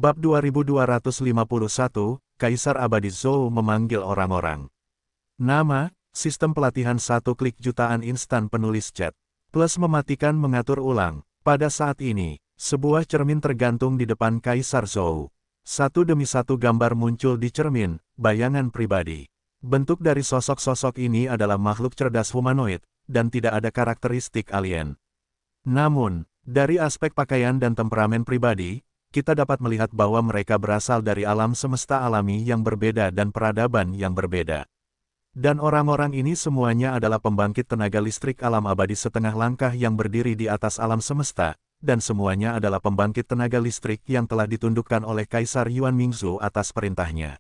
Bab 2251, Kaisar Abadi Zhou memanggil orang-orang. Nama, sistem pelatihan satu klik jutaan instan penulis chat. Plus mematikan mengatur ulang. Pada saat ini, sebuah cermin tergantung di depan Kaisar Zhou. Satu demi satu gambar muncul di cermin, bayangan pribadi. Bentuk dari sosok-sosok ini adalah makhluk cerdas humanoid, dan tidak ada karakteristik alien. Namun, dari aspek pakaian dan temperamen pribadi, kita dapat melihat bahwa mereka berasal dari alam semesta alami yang berbeda dan peradaban yang berbeda. Dan orang-orang ini semuanya adalah pembangkit tenaga listrik alam abadi setengah langkah yang berdiri di atas alam semesta, dan semuanya adalah pembangkit tenaga listrik yang telah ditundukkan oleh Kaisar Yuan Mingzhu atas perintahnya.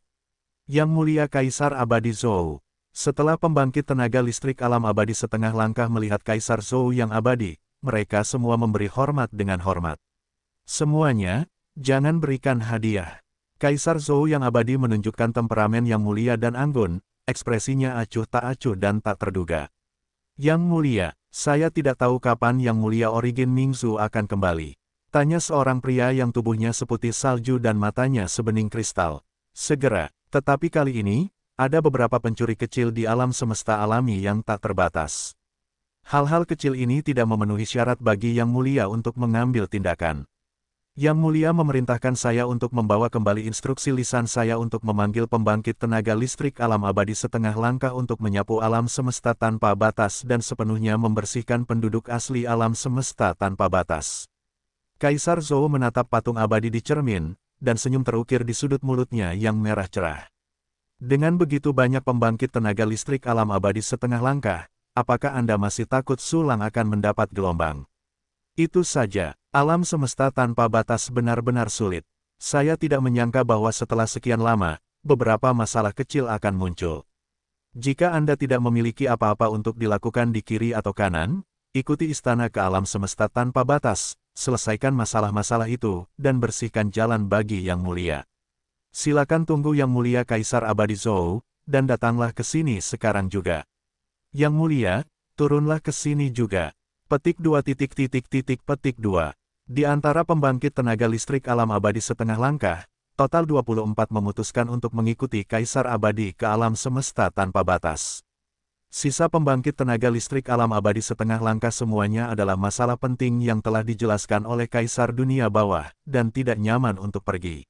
Yang Mulia Kaisar Abadi Zhou. Setelah pembangkit tenaga listrik alam abadi setengah langkah melihat Kaisar Zhou yang abadi, mereka semua memberi hormat dengan hormat. Semuanya, jangan berikan hadiah. Kaisar Zhou yang abadi menunjukkan temperamen yang mulia dan anggun, ekspresinya acuh tak acuh dan tak terduga. Yang Mulia, saya tidak tahu kapan Yang Mulia Origin Mingzhu akan kembali. Tanya seorang pria yang tubuhnya seputih salju dan matanya sebening kristal. Segera, tetapi kali ini, ada beberapa pencuri kecil di alam semesta alami yang tak terbatas. Hal-hal kecil ini tidak memenuhi syarat bagi Yang Mulia untuk mengambil tindakan. Yang Mulia memerintahkan saya untuk membawa kembali instruksi lisan saya untuk memanggil pembangkit tenaga listrik alam abadi setengah langkah untuk menyapu alam semesta tanpa batas dan sepenuhnya membersihkan penduduk asli alam semesta tanpa batas. Kaisar Zhou menatap patung abadi di cermin, dan senyum terukir di sudut mulutnya yang merah cerah. Dengan begitu banyak pembangkit tenaga listrik alam abadi setengah langkah, apakah Anda masih takut sulang akan mendapat gelombang? Itu saja. Alam semesta tanpa batas benar-benar sulit. Saya tidak menyangka bahwa setelah sekian lama, beberapa masalah kecil akan muncul. Jika Anda tidak memiliki apa-apa untuk dilakukan di kiri atau kanan, ikuti istana ke alam semesta tanpa batas, selesaikan masalah-masalah itu, dan bersihkan jalan bagi Yang Mulia. Silakan tunggu Yang Mulia Kaisar Abadi Zhou, dan datanglah ke sini sekarang juga. Yang Mulia, turunlah ke sini juga. Petik 2 petik 2. Di antara pembangkit tenaga listrik alam abadi setengah langkah, total 24 memutuskan untuk mengikuti Kaisar Abadi ke alam semesta tanpa batas. Sisa pembangkit tenaga listrik alam abadi setengah langkah semuanya adalah masalah penting yang telah dijelaskan oleh Kaisar Dunia Bawah, dan tidak nyaman untuk pergi.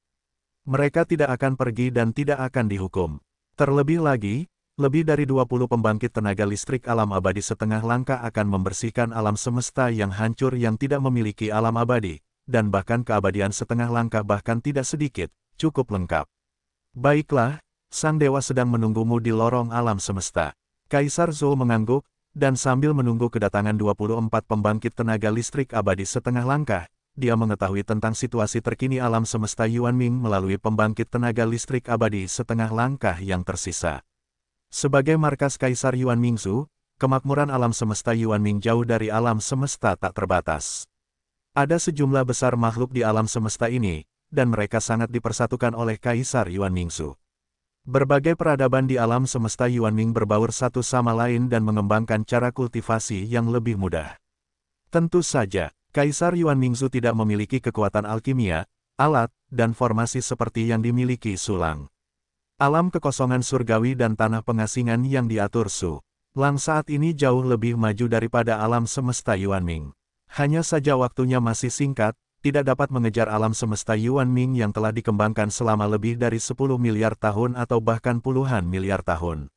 Mereka tidak akan pergi dan tidak akan dihukum. Terlebih lagi, lebih dari 20 pembangkit tenaga listrik alam abadi setengah langkah akan membersihkan alam semesta yang hancur yang tidak memiliki alam abadi, dan bahkan keabadian setengah langkah bahkan tidak sedikit, cukup lengkap. Baiklah, Sang Dewa sedang menunggumu di lorong alam semesta. Kaisar Zhou mengangguk, dan sambil menunggu kedatangan 24 pembangkit tenaga listrik abadi setengah langkah, dia mengetahui tentang situasi terkini alam semesta Yuanming melalui pembangkit tenaga listrik abadi setengah langkah yang tersisa. Sebagai markas Kaisar Yuan Mingzhu, kemakmuran alam semesta Yuanming jauh dari alam semesta tak terbatas. Ada sejumlah besar makhluk di alam semesta ini, dan mereka sangat dipersatukan oleh Kaisar Yuan Mingzhu. Berbagai peradaban di alam semesta Yuanming berbaur satu sama lain dan mengembangkan cara kultivasi yang lebih mudah. Tentu saja, Kaisar Yuan Mingzhu tidak memiliki kekuatan alkimia, alat, dan formasi seperti yang dimiliki Sulang. Alam kekosongan surgawi dan tanah pengasingan yang diatur Su Lang saat ini jauh lebih maju daripada alam semesta Yuanming. Hanya saja waktunya masih singkat, tidak dapat mengejar alam semesta Yuanming yang telah dikembangkan selama lebih dari 10 miliar tahun atau bahkan puluhan miliar tahun.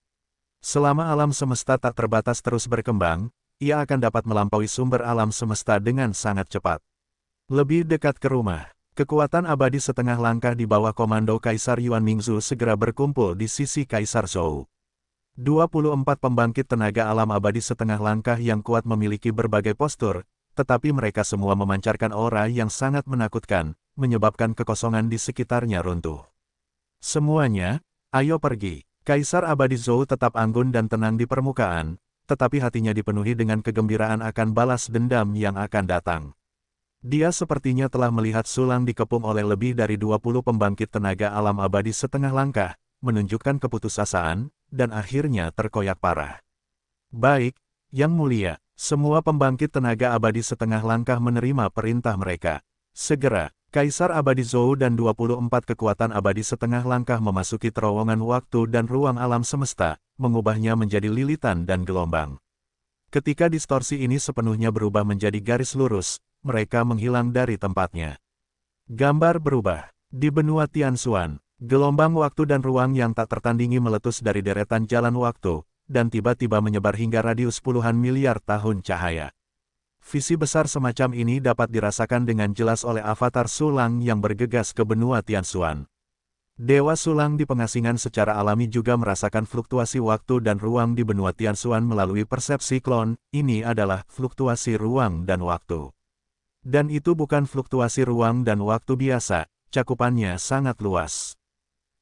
Selama alam semesta tak terbatas terus berkembang, ia akan dapat melampaui sumber alam semesta dengan sangat cepat. Lebih dekat ke rumah. Kekuatan abadi setengah langkah di bawah komando Kaisar Yuan Mingzhu segera berkumpul di sisi Kaisar Zhou. 24 pembangkit tenaga alam abadi setengah langkah yang kuat memiliki berbagai postur, tetapi mereka semua memancarkan aura yang sangat menakutkan, menyebabkan kekosongan di sekitarnya runtuh. Semuanya, ayo pergi. Kaisar Abadi Zhou tetap anggun dan tenang di permukaan, tetapi hatinya dipenuhi dengan kegembiraan akan balas dendam yang akan datang. Dia sepertinya telah melihat Sulang dikepung oleh lebih dari 20 pembangkit tenaga alam abadi setengah langkah, menunjukkan keputusasaan, dan akhirnya terkoyak parah. Baik, Yang Mulia, semua pembangkit tenaga abadi setengah langkah menerima perintah mereka. Segera, Kaisar Abadi Zhou dan 24 kekuatan abadi setengah langkah memasuki terowongan waktu dan ruang alam semesta, mengubahnya menjadi lilitan dan gelombang. Ketika distorsi ini sepenuhnya berubah menjadi garis lurus, mereka menghilang dari tempatnya. Gambar berubah. Di benua Tianxuan, gelombang waktu dan ruang yang tak tertandingi meletus dari deretan jalan waktu, dan tiba-tiba menyebar hingga radius puluhan miliar tahun cahaya. Visi besar semacam ini dapat dirasakan dengan jelas oleh avatar Sulang yang bergegas ke benua Tianxuan. Dewa Sulang di pengasingan secara alami juga merasakan fluktuasi waktu dan ruang di benua Tianxuan melalui persepsi klon. Ini adalah fluktuasi ruang dan waktu. Dan itu bukan fluktuasi ruang dan waktu biasa, cakupannya sangat luas.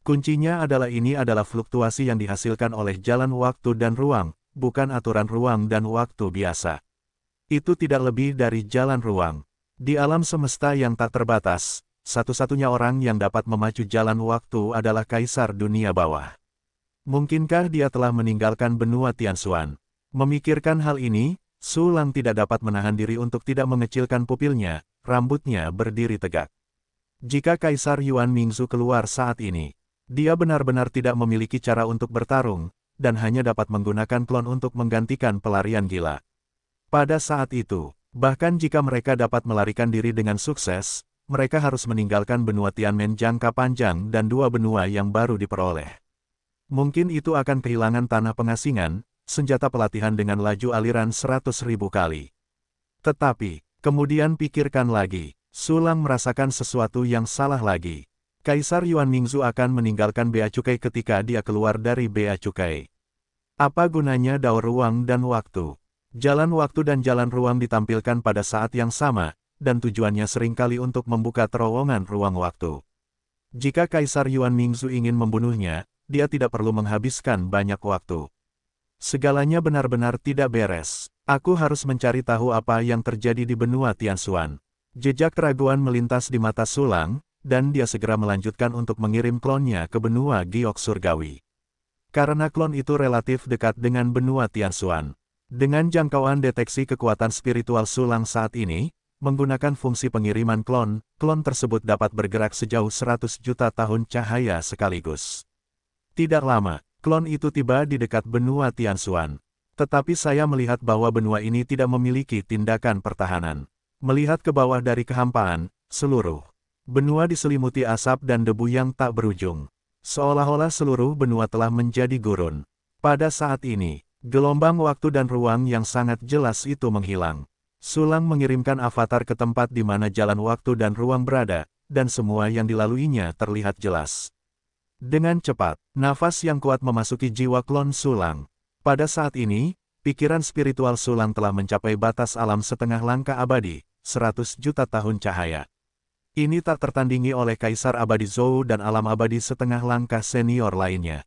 Kuncinya adalah ini adalah fluktuasi yang dihasilkan oleh jalan waktu dan ruang, bukan aturan ruang dan waktu biasa. Itu tidak lebih dari jalan ruang. Di alam semesta yang tak terbatas, satu-satunya orang yang dapat memacu jalan waktu adalah Kaisar Dunia Bawah. Mungkinkah dia telah meninggalkan benua Tianxuan? Memikirkan hal ini, Sulang tidak dapat menahan diri untuk tidak mengecilkan pupilnya, rambutnya berdiri tegak. Jika Kaisar Yuan Mingzu keluar saat ini, dia benar-benar tidak memiliki cara untuk bertarung, dan hanya dapat menggunakan klon untuk menggantikan pelarian gila. Pada saat itu, bahkan jika mereka dapat melarikan diri dengan sukses, mereka harus meninggalkan benua Tianmen jangka panjang dan dua benua yang baru diperoleh. Mungkin itu akan kehilangan tanah pengasingan, senjata pelatihan dengan laju aliran 100.000 kali. Tetapi, kemudian pikirkan lagi, Sulang merasakan sesuatu yang salah lagi. Kaisar Yuan Mingzu akan meninggalkan Bea Cukai ketika dia keluar dari Bea Cukai. Apa gunanya daur ruang dan waktu? Jalan waktu dan jalan ruang ditampilkan pada saat yang sama, dan tujuannya seringkali untuk membuka terowongan ruang waktu. Jika Kaisar Yuan Mingzu ingin membunuhnya, dia tidak perlu menghabiskan banyak waktu. Segalanya benar-benar tidak beres. Aku harus mencari tahu apa yang terjadi di benua Tianxuan. Jejak keraguan melintas di mata Sulang, dan dia segera melanjutkan untuk mengirim klonnya ke benua Giok Surgawi. Karena klon itu relatif dekat dengan benua Tianxuan. Dengan jangkauan deteksi kekuatan spiritual Sulang saat ini, menggunakan fungsi pengiriman klon, klon tersebut dapat bergerak sejauh 100 juta tahun cahaya sekaligus. Tidak lama, klon itu tiba di dekat benua Tianxuan. Tetapi saya melihat bahwa benua ini tidak memiliki tindakan pertahanan. Melihat ke bawah dari kehampaan, seluruh benua diselimuti asap dan debu yang tak berujung. Seolah-olah seluruh benua telah menjadi gurun. Pada saat ini, gelombang waktu dan ruang yang sangat jelas itu menghilang. Sulang mengirimkan avatar ke tempat di mana jalan waktu dan ruang berada, dan semua yang dilaluinya terlihat jelas. Dengan cepat, nafas yang kuat memasuki jiwa klon Sulang. Pada saat ini, pikiran spiritual Sulang telah mencapai batas alam setengah langkah abadi, 100 juta tahun cahaya. Ini tak tertandingi oleh Kaisar Abadi Zhou dan alam abadi setengah langkah senior lainnya.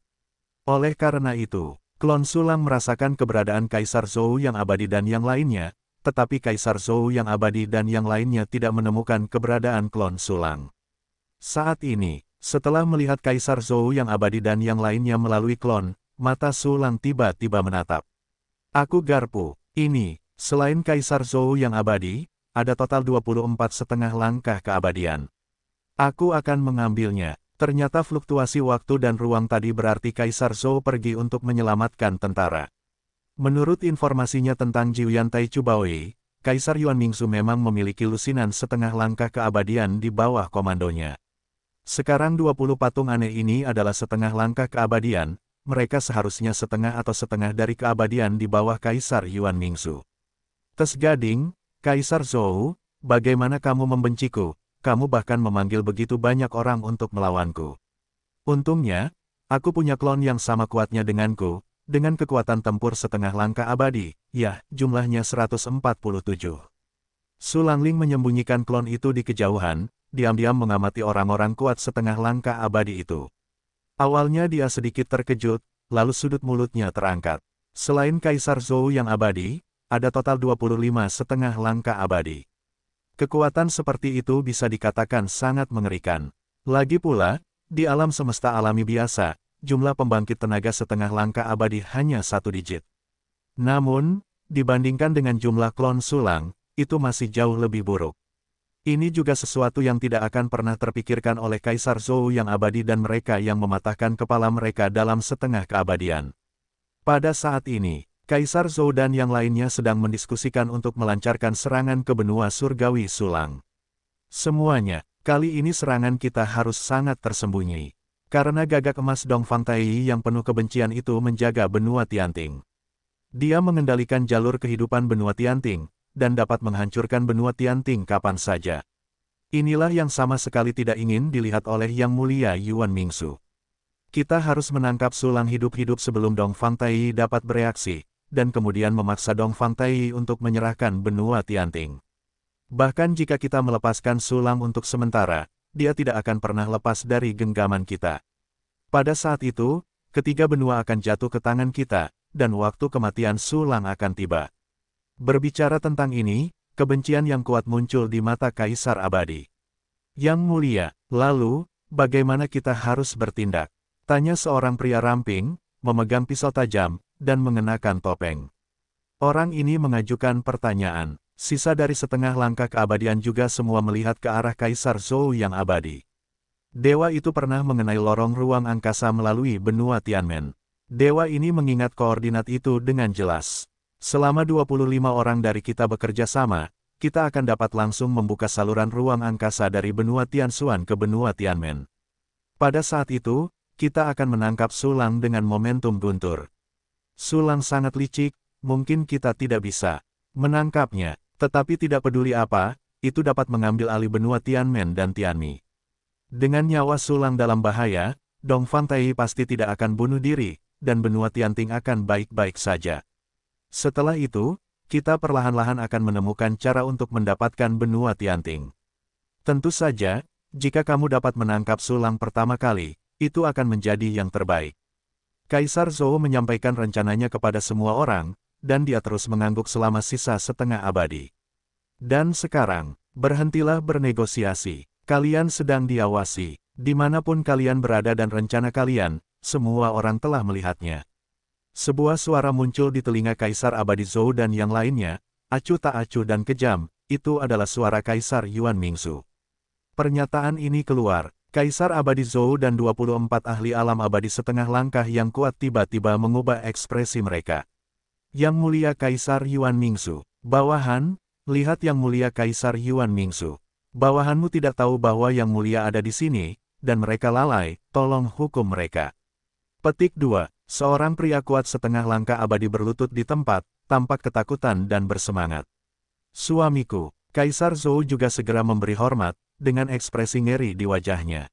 Oleh karena itu, klon Sulang merasakan keberadaan Kaisar Zhou yang abadi dan yang lainnya, tetapi Kaisar Zhou yang abadi dan yang lainnya tidak menemukan keberadaan klon Sulang. Saat ini, setelah melihat Kaisar Zhou yang abadi dan yang lainnya melalui klon, mata Sulang tiba-tiba menatap. Aku garpu, ini, selain Kaisar Zhou yang abadi, ada total 24,5 langkah keabadian. Aku akan mengambilnya. Ternyata fluktuasi waktu dan ruang tadi berarti Kaisar Zhou pergi untuk menyelamatkan tentara. Menurut informasinya tentang Jiuyan Taichu Baoi, Kaisar Yuan Mingzu memang memiliki lusinan setengah langkah keabadian di bawah komandonya. Sekarang 20 patung aneh ini adalah setengah langkah keabadian, mereka seharusnya setengah atau setengah dari keabadian di bawah Kaisar Yuan Mingzu. Tes Gading, Kaisar Zhou, bagaimana kamu membenciku? Kamu bahkan memanggil begitu banyak orang untuk melawanku. Untungnya, aku punya klon yang sama kuatnya denganku, dengan kekuatan tempur setengah langkah abadi, ya, jumlahnya 147. Sulangling menyembunyikan klon itu di kejauhan, diam-diam mengamati orang-orang kuat setengah langkah abadi itu. Awalnya dia sedikit terkejut, lalu sudut mulutnya terangkat. Selain Kaisar Zhou yang abadi, ada total 25,5 langkah abadi. Kekuatan seperti itu bisa dikatakan sangat mengerikan. Lagi pula, di alam semesta alami biasa, jumlah pembangkit tenaga setengah langkah abadi hanya 1 digit. Namun, dibandingkan dengan jumlah klon Sulang, itu masih jauh lebih buruk. Ini juga sesuatu yang tidak akan pernah terpikirkan oleh Kaisar Zhou yang abadi dan mereka yang mematahkan kepala mereka dalam setengah keabadian. Pada saat ini, Kaisar Zhou dan yang lainnya sedang mendiskusikan untuk melancarkan serangan ke benua surgawi Sulang. Semuanya, kali ini serangan kita harus sangat tersembunyi. Karena gagak emas Dongfang Tai yang penuh kebencian itu menjaga benua Tianting. Dia mengendalikan jalur kehidupan benua Tianting, dan dapat menghancurkan benua Tianting kapan saja. Inilah yang sama sekali tidak ingin dilihat oleh Yang Mulia Yuan Mingsu. Kita harus menangkap Sulang hidup-hidup sebelum Dongfang Tai dapat bereaksi, dan kemudian memaksa Dongfang Tai untuk menyerahkan benua Tianting. Bahkan jika kita melepaskan Sulang untuk sementara, dia tidak akan pernah lepas dari genggaman kita. Pada saat itu, ketiga benua akan jatuh ke tangan kita, dan waktu kematian Sulang akan tiba. Berbicara tentang ini, kebencian yang kuat muncul di mata Kaisar Abadi. Yang Mulia, lalu, bagaimana kita harus bertindak? Tanya seorang pria ramping, memegang pisau tajam, dan mengenakan topeng. Orang ini mengajukan pertanyaan. Sisa dari setengah langkah keabadian juga semua melihat ke arah Kaisar Zhou yang abadi. Dewa itu pernah mengenai lorong ruang angkasa melalui benua Tianmen. Dewa ini mengingat koordinat itu dengan jelas. Selama 25 orang dari kita bekerja sama, kita akan dapat langsung membuka saluran ruang angkasa dari benua Tianxuan ke benua Tianmen. Pada saat itu, kita akan menangkap Sulang dengan momentum guntur. Sulang sangat licik, mungkin kita tidak bisa menangkapnya, tetapi tidak peduli apa, itu dapat mengambil alih benua Tianmen dan Tianmi. Dengan nyawa Sulang dalam bahaya, Dongfang Tai pasti tidak akan bunuh diri, dan benua Tianting akan baik-baik saja. Setelah itu, kita perlahan-lahan akan menemukan cara untuk mendapatkan benua Tianting. Tentu saja, jika kamu dapat menangkap Sulang pertama kali, itu akan menjadi yang terbaik. Kaisar Zhou menyampaikan rencananya kepada semua orang, dan dia terus mengangguk selama sisa setengah abadi. Dan sekarang, berhentilah bernegosiasi. Kalian sedang diawasi. Dimanapun kalian berada dan rencana kalian, semua orang telah melihatnya. Sebuah suara muncul di telinga Kaisar Abadi Zhou dan yang lainnya, acuh tak acuh dan kejam, itu adalah suara Kaisar Yuan Mingsu. Pernyataan ini keluar, Kaisar Abadi Zhou dan 24 ahli alam abadi setengah langkah yang kuat tiba-tiba mengubah ekspresi mereka. Yang Mulia Kaisar Yuan Mingsu, bawahan, lihat Yang Mulia Kaisar Yuan Mingsu. Bawahanmu tidak tahu bahwa Yang Mulia ada di sini, dan mereka lalai, tolong hukum mereka. Petik 2. Seorang pria kuat setengah langkah abadi berlutut di tempat, tampak ketakutan dan bersemangat. Suamiku, Kaisar Zhou juga segera memberi hormat, dengan ekspresi ngeri di wajahnya.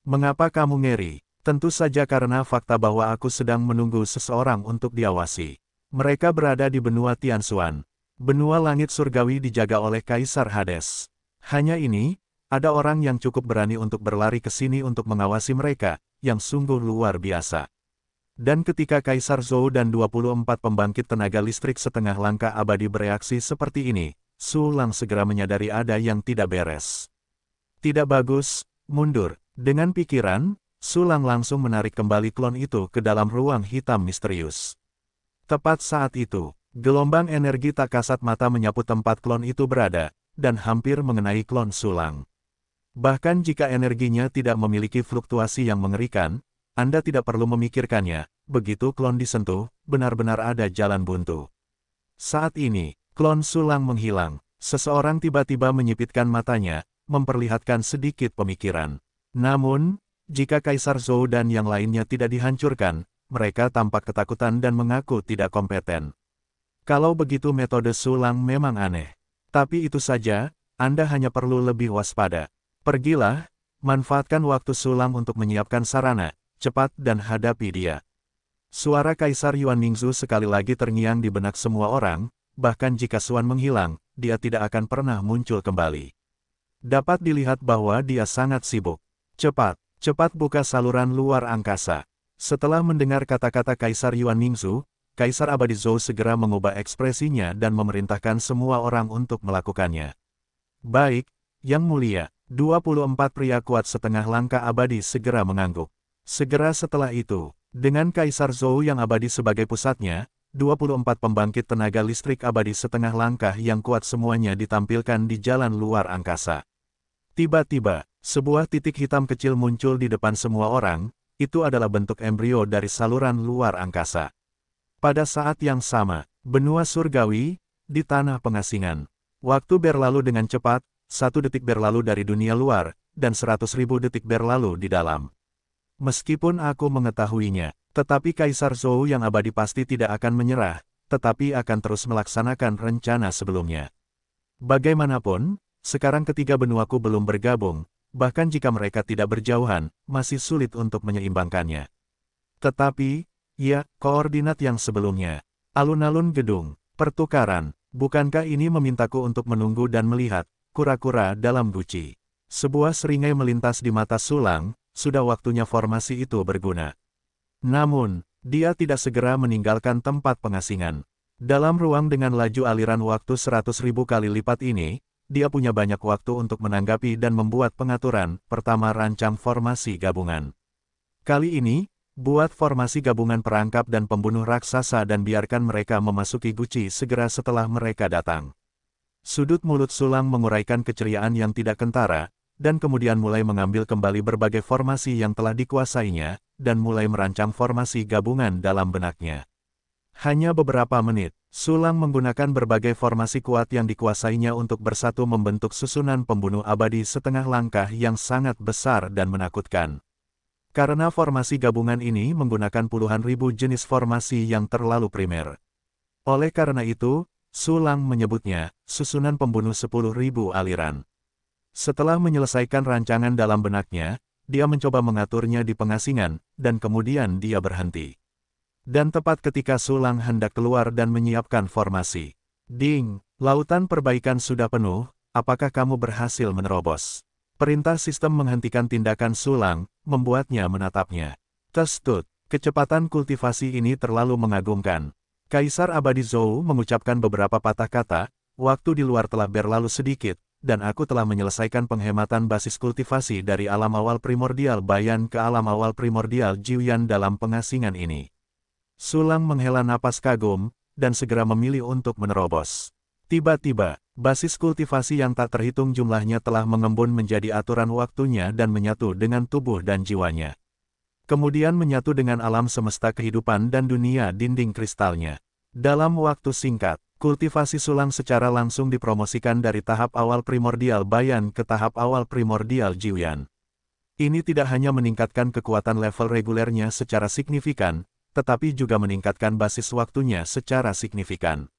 Mengapa kamu ngeri? Tentu saja karena fakta bahwa aku sedang menunggu seseorang untuk diawasi. Mereka berada di benua Tianxuan. Benua langit surgawi dijaga oleh Kaisar Hades. Hanya ini, ada orang yang cukup berani untuk berlari ke sini untuk mengawasi mereka, yang sungguh luar biasa. Dan ketika Kaisar Zhou dan 24 pembangkit tenaga listrik setengah langkah abadi bereaksi seperti ini, Sulang segera menyadari ada yang tidak beres. Tidak bagus, mundur. Dengan pikiran, Sulang langsung menarik kembali klon itu ke dalam ruang hitam misterius. Tepat saat itu, gelombang energi tak kasat mata menyapu tempat klon itu berada, dan hampir mengenai klon Sulang. Bahkan jika energinya tidak memiliki fluktuasi yang mengerikan, Anda tidak perlu memikirkannya, begitu klon disentuh, benar-benar ada jalan buntu. Saat ini, klon Sulang menghilang, seseorang tiba-tiba menyipitkan matanya, memperlihatkan sedikit pemikiran. Namun, jika Kaisar Zhou dan yang lainnya tidak dihancurkan, mereka tampak ketakutan dan mengaku tidak kompeten. Kalau begitu metode Sulang memang aneh. Tapi itu saja, Anda hanya perlu lebih waspada. Pergilah, manfaatkan waktu Sulang untuk menyiapkan sarana, cepat dan hadapi dia. Suara Kaisar Yuan Mingsu sekali lagi terngiang di benak semua orang, bahkan jika Suan menghilang, dia tidak akan pernah muncul kembali. Dapat dilihat bahwa dia sangat sibuk. Cepat, cepat buka saluran luar angkasa. Setelah mendengar kata-kata Kaisar Yuan Mingsu, Kaisar Abadi Zhou segera mengubah ekspresinya dan memerintahkan semua orang untuk melakukannya. Baik, Yang Mulia, 24 pria kuat setengah langkah abadi segera mengangguk. Segera setelah itu, dengan Kaisar Zhou yang abadi sebagai pusatnya, 24 pembangkit tenaga listrik abadi setengah langkah yang kuat semuanya ditampilkan di jalan luar angkasa. Tiba-tiba, sebuah titik hitam kecil muncul di depan semua orang, itu adalah bentuk embrio dari saluran luar angkasa. Pada saat yang sama, benua surgawi, di tanah pengasingan. Waktu berlalu dengan cepat, 1 detik berlalu dari dunia luar, dan 100.000 detik berlalu di dalam. Meskipun aku mengetahuinya, tetapi Kaisar Zhou yang abadi pasti tidak akan menyerah, tetapi akan terus melaksanakan rencana sebelumnya. Bagaimanapun, sekarang ketiga benuaku belum bergabung, bahkan jika mereka tidak berjauhan, masih sulit untuk menyeimbangkannya. Tetapi, ya, koordinat yang sebelumnya. Alun-alun gedung, pertukaran, bukankah ini memintaku untuk menunggu dan melihat, kura-kura dalam guci. Sebuah seringai melintas di mata Sulang, sudah waktunya formasi itu berguna. Namun, dia tidak segera meninggalkan tempat pengasingan. Dalam ruang dengan laju aliran waktu 100.000 kali lipat ini, dia punya banyak waktu untuk menanggapi dan membuat pengaturan. Pertama, rancang formasi gabungan. Kali ini, buat formasi gabungan perangkap dan pembunuh raksasa dan biarkan mereka memasuki guci segera setelah mereka datang. Sudut mulut Sulang menguraikan keceriaan yang tidak kentara, dan kemudian mulai mengambil kembali berbagai formasi yang telah dikuasainya, dan mulai merancang formasi gabungan dalam benaknya. Hanya beberapa menit, Sulang menggunakan berbagai formasi kuat yang dikuasainya untuk bersatu membentuk susunan pembunuh abadi setengah langkah yang sangat besar dan menakutkan. Karena formasi gabungan ini menggunakan puluhan ribu jenis formasi yang terlalu primer. Oleh karena itu, Sulang menyebutnya, susunan pembunuh 10.000 aliran. Setelah menyelesaikan rancangan dalam benaknya, dia mencoba mengaturnya di pengasingan, dan kemudian dia berhenti. Dan tepat ketika Sulang hendak keluar dan menyiapkan formasi. Ding, lautan perbaikan sudah penuh, apakah kamu berhasil menerobos? Perintah sistem menghentikan tindakan Sulang, membuatnya menatapnya. Testut, kecepatan kultivasi ini terlalu mengagumkan. Kaisar Abadi Zhou mengucapkan beberapa patah kata, waktu di luar telah berlalu sedikit, dan aku telah menyelesaikan penghematan basis kultivasi dari alam awal primordial Bayan ke alam awal primordial Jiuyan dalam pengasingan ini. Sulang menghela napas kagum, dan segera memilih untuk menerobos. Tiba-tiba, basis kultivasi yang tak terhitung jumlahnya telah mengembun menjadi aturan waktunya dan menyatu dengan tubuh dan jiwanya. Kemudian menyatu dengan alam semesta kehidupan dan dunia dinding kristalnya. Dalam waktu singkat, kultivasi Sulang secara langsung dipromosikan dari tahap awal primordial Bayan ke tahap awal primordial Jiuyan. Ini tidak hanya meningkatkan kekuatan level regulernya secara signifikan, tetapi juga meningkatkan basis waktunya secara signifikan.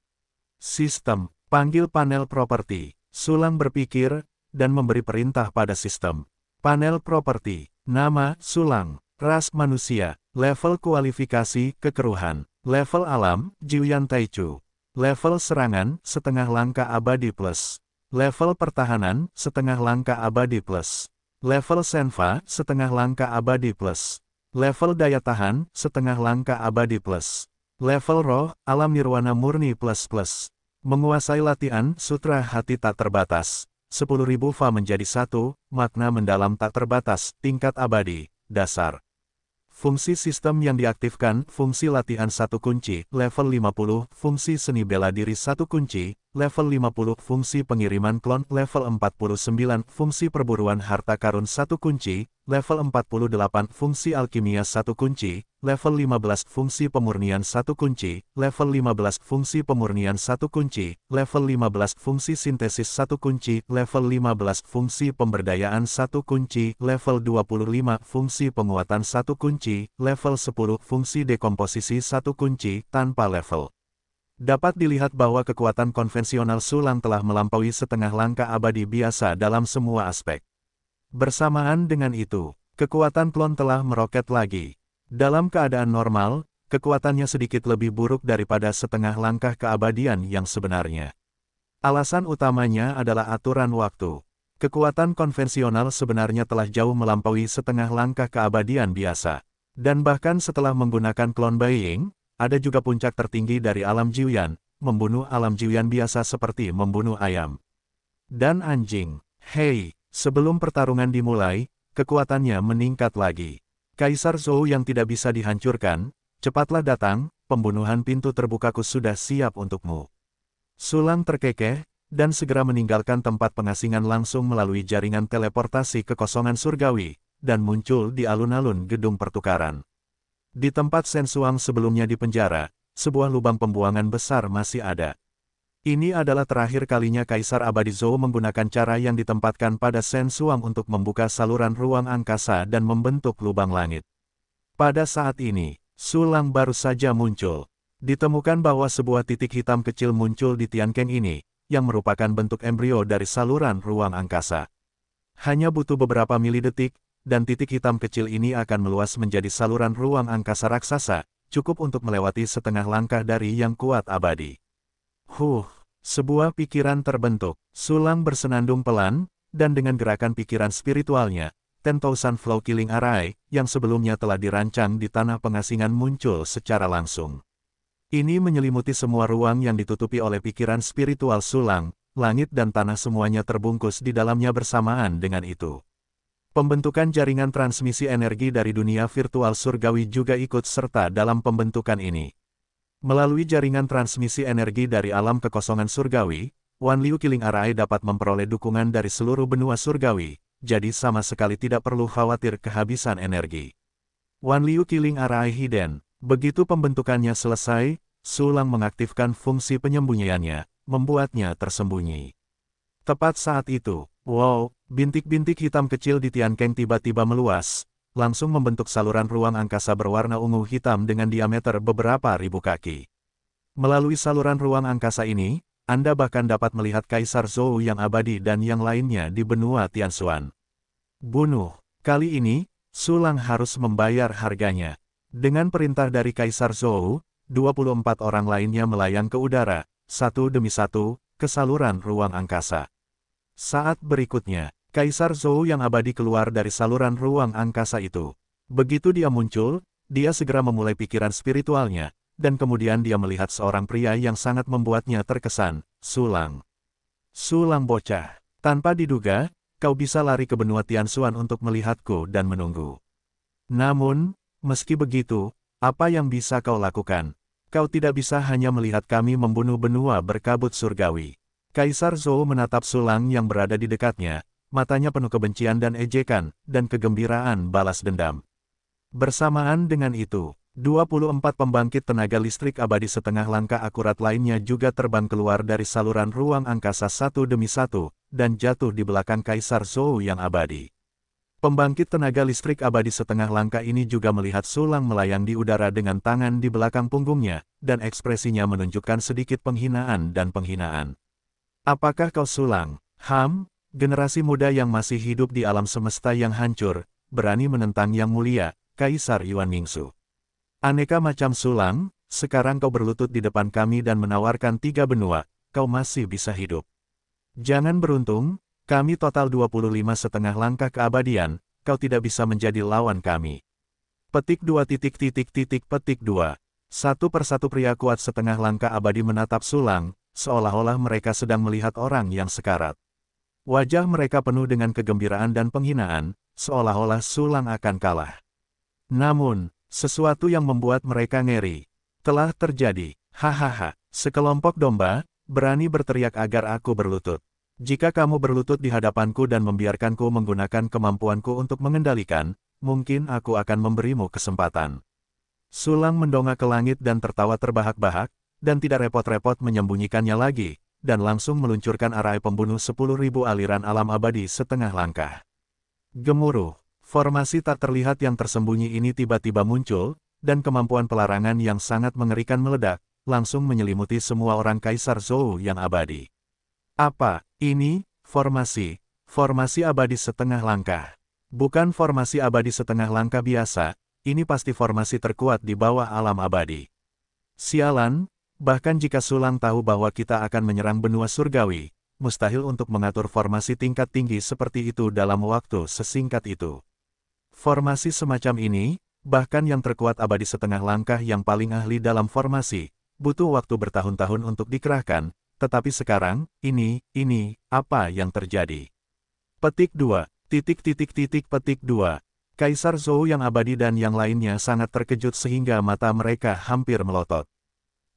Sistem, panggil panel properti. Sulang berpikir, dan memberi perintah pada sistem. Panel properti, nama, Sulang. Ras manusia, level kualifikasi, kekeruhan, level alam, Jiuyan Taichu, level serangan, setengah langkah abadi plus, level pertahanan, setengah langkah abadi plus, level senfa, setengah langkah abadi plus, level daya tahan, setengah langkah abadi plus, level roh, alam nirwana murni plus plus, menguasai latihan, sutra hati tak terbatas, 10.000 fa menjadi 1, makna mendalam tak terbatas, tingkat abadi, dasar. Fungsi sistem yang diaktifkan, fungsi latihan 1 kunci, level 50, fungsi seni bela diri 1 kunci, level 50, fungsi pengiriman klon, level 49, fungsi perburuan harta karun 1 kunci, level 48, fungsi alkimia 1 kunci, level 15, fungsi pemurnian 1 kunci, level 15, fungsi pemurnian 1 kunci, level 15, fungsi sintesis 1 kunci, level 15, fungsi pemberdayaan 1 kunci, level 25, fungsi penguatan 1 kunci, level 10, fungsi dekomposisi 1 kunci, tanpa level. Dapat dilihat bahwa kekuatan konvensional Sulang telah melampaui setengah langkah abadi biasa dalam semua aspek. Bersamaan dengan itu, kekuatan klon telah meroket lagi. Dalam keadaan normal, kekuatannya sedikit lebih buruk daripada setengah langkah keabadian yang sebenarnya. Alasan utamanya adalah aturan waktu. Kekuatan konvensional sebenarnya telah jauh melampaui setengah langkah keabadian biasa. Dan bahkan setelah menggunakan klon Beiying, ada juga puncak tertinggi dari alam Jiuyan, membunuh alam Jiuyan biasa seperti membunuh ayam dan anjing. Hei, sebelum pertarungan dimulai, kekuatannya meningkat lagi. Kaisar Zhou yang tidak bisa dihancurkan, cepatlah datang, pembunuhan pintu terbukaku sudah siap untukmu. Sulang terkekeh, dan segera meninggalkan tempat pengasingan langsung melalui jaringan teleportasi kekosongan surgawi, dan muncul di alun-alun gedung pertukaran. Di tempat Shen Suang sebelumnya dipenjara, sebuah lubang pembuangan besar masih ada. Ini adalah terakhir kalinya Kaisar Abadi Zhou menggunakan cara yang ditempatkan pada Shen Suang untuk membuka saluran ruang angkasa dan membentuk lubang langit. Pada saat ini, Sulang baru saja muncul. Ditemukan bahwa sebuah titik hitam kecil muncul di Tiankeng ini, yang merupakan bentuk embrio dari saluran ruang angkasa. Hanya butuh beberapa milidetik, dan titik hitam kecil ini akan meluas menjadi saluran ruang angkasa raksasa, cukup untuk melewati setengah langkah dari yang kuat abadi. Sebuah pikiran terbentuk. Sulang bersenandung pelan, dan dengan gerakan pikiran spiritualnya, 10,000 Flow Killing Array, yang sebelumnya telah dirancang di tanah pengasingan muncul secara langsung. Ini menyelimuti semua ruang yang ditutupi oleh pikiran spiritual Sulang, langit dan tanah semuanya terbungkus di dalamnya bersamaan dengan itu. Pembentukan jaringan transmisi energi dari dunia virtual surgawi juga ikut serta dalam pembentukan ini. Melalui jaringan transmisi energi dari alam kekosongan surgawi, Wan Liu Killing Array dapat memperoleh dukungan dari seluruh benua surgawi, jadi sama sekali tidak perlu khawatir kehabisan energi. Wan Liu Killing Array Hidden. Begitu pembentukannya selesai, Sulang mengaktifkan fungsi penyembunyiannya, membuatnya tersembunyi. Tepat saat itu, bintik-bintik hitam kecil di Tiankeng tiba-tiba meluas, langsung membentuk saluran ruang angkasa berwarna ungu hitam dengan diameter beberapa ribu kaki. Melalui saluran ruang angkasa ini, Anda bahkan dapat melihat Kaisar Zhou yang abadi dan yang lainnya di benua Tianshuan. Bunuh. Kali ini, Sulang harus membayar harganya. Dengan perintah dari Kaisar Zhou, 24 orang lainnya melayang ke udara, satu demi satu, ke saluran ruang angkasa. Saat berikutnya, Kaisar Zhou yang abadi keluar dari saluran ruang angkasa itu. Begitu dia muncul, dia segera memulai pikiran spiritualnya, dan kemudian dia melihat seorang pria yang sangat membuatnya terkesan, Sulang. Sulang bocah. Tanpa diduga, kau bisa lari ke benua Tianshuan untuk melihatku dan menunggu. Namun, meski begitu, apa yang bisa kau lakukan? Kau tidak bisa hanya melihat kami membunuh benua berkabut surgawi. Kaisar Zhou menatap Sulang yang berada di dekatnya, matanya penuh kebencian dan ejekan, dan kegembiraan balas dendam. Bersamaan dengan itu, 24 pembangkit tenaga listrik abadi setengah langkah akurat lainnya juga terbang keluar dari saluran ruang angkasa satu demi satu, dan jatuh di belakang Kaisar Zhou yang abadi. Pembangkit tenaga listrik abadi setengah langkah ini juga melihat Sulang melayang di udara dengan tangan di belakang punggungnya, dan ekspresinya menunjukkan sedikit penghinaan dan penghinaan. Apakah kau Sulang? Generasi muda yang masih hidup di alam semesta yang hancur, berani menentang yang mulia, Kaisar Yuan Mingsu. Aneka macam Sulang, sekarang kau berlutut di depan kami dan menawarkan 3 benua, kau masih bisa hidup. Jangan beruntung, kami total 25 setengah langkah keabadian, kau tidak bisa menjadi lawan kami. Petik 2. Petik 2. Satu persatu pria kuat setengah langkah abadi menatap Sulang, seolah-olah mereka sedang melihat orang yang sekarat. Wajah mereka penuh dengan kegembiraan dan penghinaan, seolah-olah Sulang akan kalah. Namun, sesuatu yang membuat mereka ngeri telah terjadi. Sekelompok domba berani berteriak agar aku berlutut. Jika kamu berlutut di hadapanku dan membiarkanku menggunakan kemampuanku untuk mengendalikan, mungkin aku akan memberimu kesempatan. Sulang mendongak ke langit dan tertawa terbahak-bahak, dan tidak repot-repot menyembunyikannya lagi, dan langsung meluncurkan arai pembunuh 10.000 aliran alam abadi setengah langkah. Gemuruh, formasi tak terlihat yang tersembunyi ini tiba-tiba muncul, dan kemampuan pelarangan yang sangat mengerikan meledak, langsung menyelimuti semua orang Kaisar Zhou yang abadi. Apa ini? Formasi abadi setengah langkah. Bukan formasi abadi setengah langkah biasa, ini pasti formasi terkuat di bawah alam abadi. Sialan, bahkan jika Sulang tahu bahwa kita akan menyerang benua surgawi, mustahil untuk mengatur formasi tingkat tinggi seperti itu dalam waktu sesingkat itu. Formasi semacam ini, bahkan yang terkuat abadi setengah langkah yang paling ahli dalam formasi, butuh waktu bertahun-tahun untuk dikerahkan, tetapi sekarang, ini, apa yang terjadi? Petik 2. Petik 2. Kaisar Zhou yang abadi dan yang lainnya sangat terkejut sehingga mata mereka hampir melotot.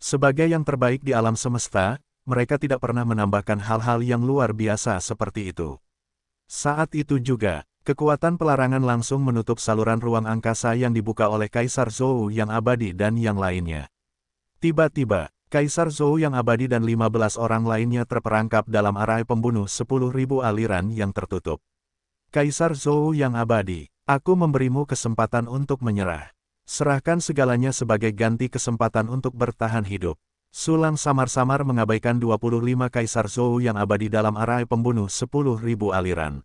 Sebagai yang terbaik di alam semesta, mereka tidak pernah menambahkan hal-hal yang luar biasa seperti itu. Saat itu juga, kekuatan pelarangan langsung menutup saluran ruang angkasa yang dibuka oleh Kaisar Zhou yang abadi dan yang lainnya. Tiba-tiba, Kaisar Zhou yang abadi dan 15 orang lainnya terperangkap dalam arai pembunuh 10.000 aliran yang tertutup. Kaisar Zhou yang abadi, aku memberimu kesempatan untuk menyerah. Serahkan segalanya sebagai ganti kesempatan untuk bertahan hidup. Sulang samar-samar mengabaikan 25 Kaisar Zhou yang abadi dalam arai pembunuh 10.000 aliran.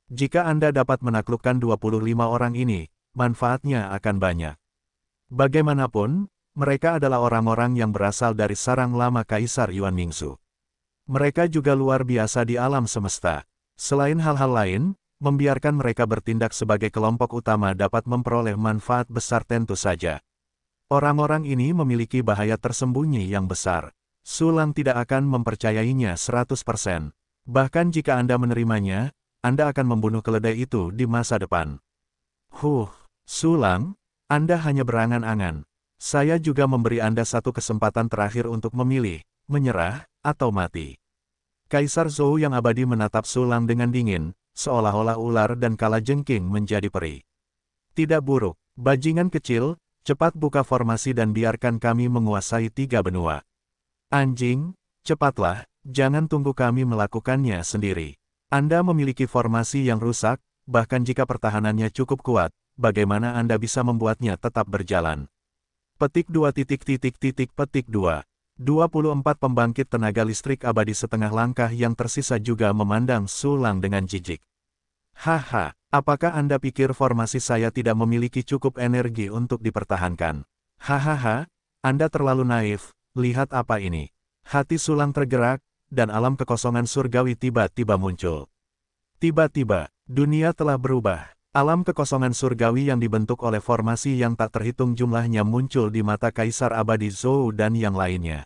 Jika Anda dapat menaklukkan 25 orang ini, manfaatnya akan banyak. Bagaimanapun, mereka adalah orang-orang yang berasal dari sarang lama Kaisar Yuan Mingsu. Mereka juga luar biasa di alam semesta. Selain hal-hal lain, membiarkan mereka bertindak sebagai kelompok utama dapat memperoleh manfaat besar tentu saja. Orang-orang ini memiliki bahaya tersembunyi yang besar. Sulang tidak akan mempercayainya 100%. Bahkan jika Anda menerimanya, Anda akan membunuh keledai itu di masa depan. Sulang, Anda hanya berangan-angan. Saya juga memberi Anda satu kesempatan terakhir untuk memilih, menyerah, atau mati. Kaisar Zhou yang abadi menatap Sulang dengan dingin, seolah-olah ular dan kalajengking menjadi peri. Tidak buruk, bajingan kecil, cepat buka formasi dan biarkan kami menguasai 3 benua. Anjing, cepatlah, jangan tunggu kami melakukannya sendiri. Anda memiliki formasi yang rusak, bahkan jika pertahanannya cukup kuat, bagaimana Anda bisa membuatnya tetap berjalan? Petik 2. 24 pembangkit tenaga listrik abadi setengah langkah yang tersisa juga memandang Sulang dengan jijik. Haha, apakah Anda pikir formasi saya tidak memiliki cukup energi untuk dipertahankan? Hahaha, Anda terlalu naif, lihat apa ini. Hati Sulang tergerak, dan alam kekosongan surgawi tiba-tiba muncul. Tiba-tiba, dunia telah berubah. Alam kekosongan surgawi yang dibentuk oleh formasi yang tak terhitung jumlahnya muncul di mata Kaisar Abadi Zhou dan yang lainnya.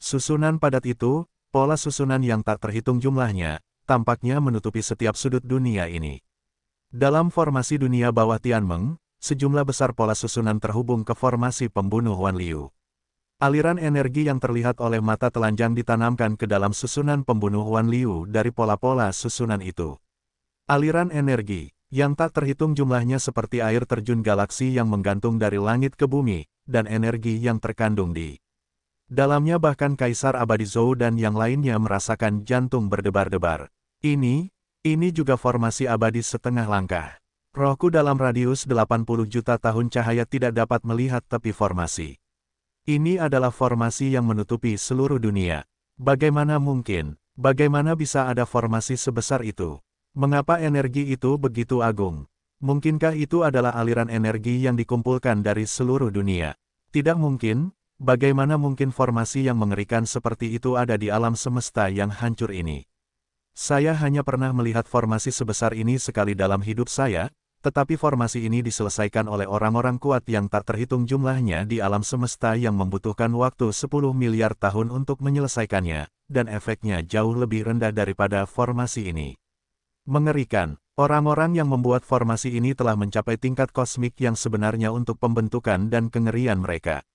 Susunan padat itu, pola susunan yang tak terhitung jumlahnya, tampaknya menutupi setiap sudut dunia ini. Dalam formasi dunia bawah Tianmeng, sejumlah besar pola susunan terhubung ke formasi pembunuh Wan Liu. Aliran energi yang terlihat oleh mata telanjang ditanamkan ke dalam susunan pembunuh Wan Liu dari pola-pola susunan itu. Aliran energi yang tak terhitung jumlahnya seperti air terjun galaksi yang menggantung dari langit ke bumi, dan energi yang terkandung di dalamnya bahkan Kaisar Abadi Zhou dan yang lainnya merasakan jantung berdebar-debar. Ini juga formasi abadi setengah langkah. Rohku dalam radius 80 juta tahun cahaya tidak dapat melihat tepi formasi. Ini adalah formasi yang menutupi seluruh dunia. Bagaimana mungkin? Bagaimana bisa ada formasi sebesar itu? Mengapa energi itu begitu agung? Mungkinkah itu adalah aliran energi yang dikumpulkan dari seluruh dunia? Tidak mungkin, bagaimana mungkin formasi yang mengerikan seperti itu ada di alam semesta yang hancur ini? Saya hanya pernah melihat formasi sebesar ini sekali dalam hidup saya, tetapi formasi ini diselesaikan oleh orang-orang kuat yang tak terhitung jumlahnya di alam semesta yang membutuhkan waktu 10 miliar tahun untuk menyelesaikannya, dan efeknya jauh lebih rendah daripada formasi ini. Mengerikan, orang-orang yang membuat formasi ini telah mencapai tingkat kosmik yang sebenarnya untuk pembentukan dan kengerian mereka.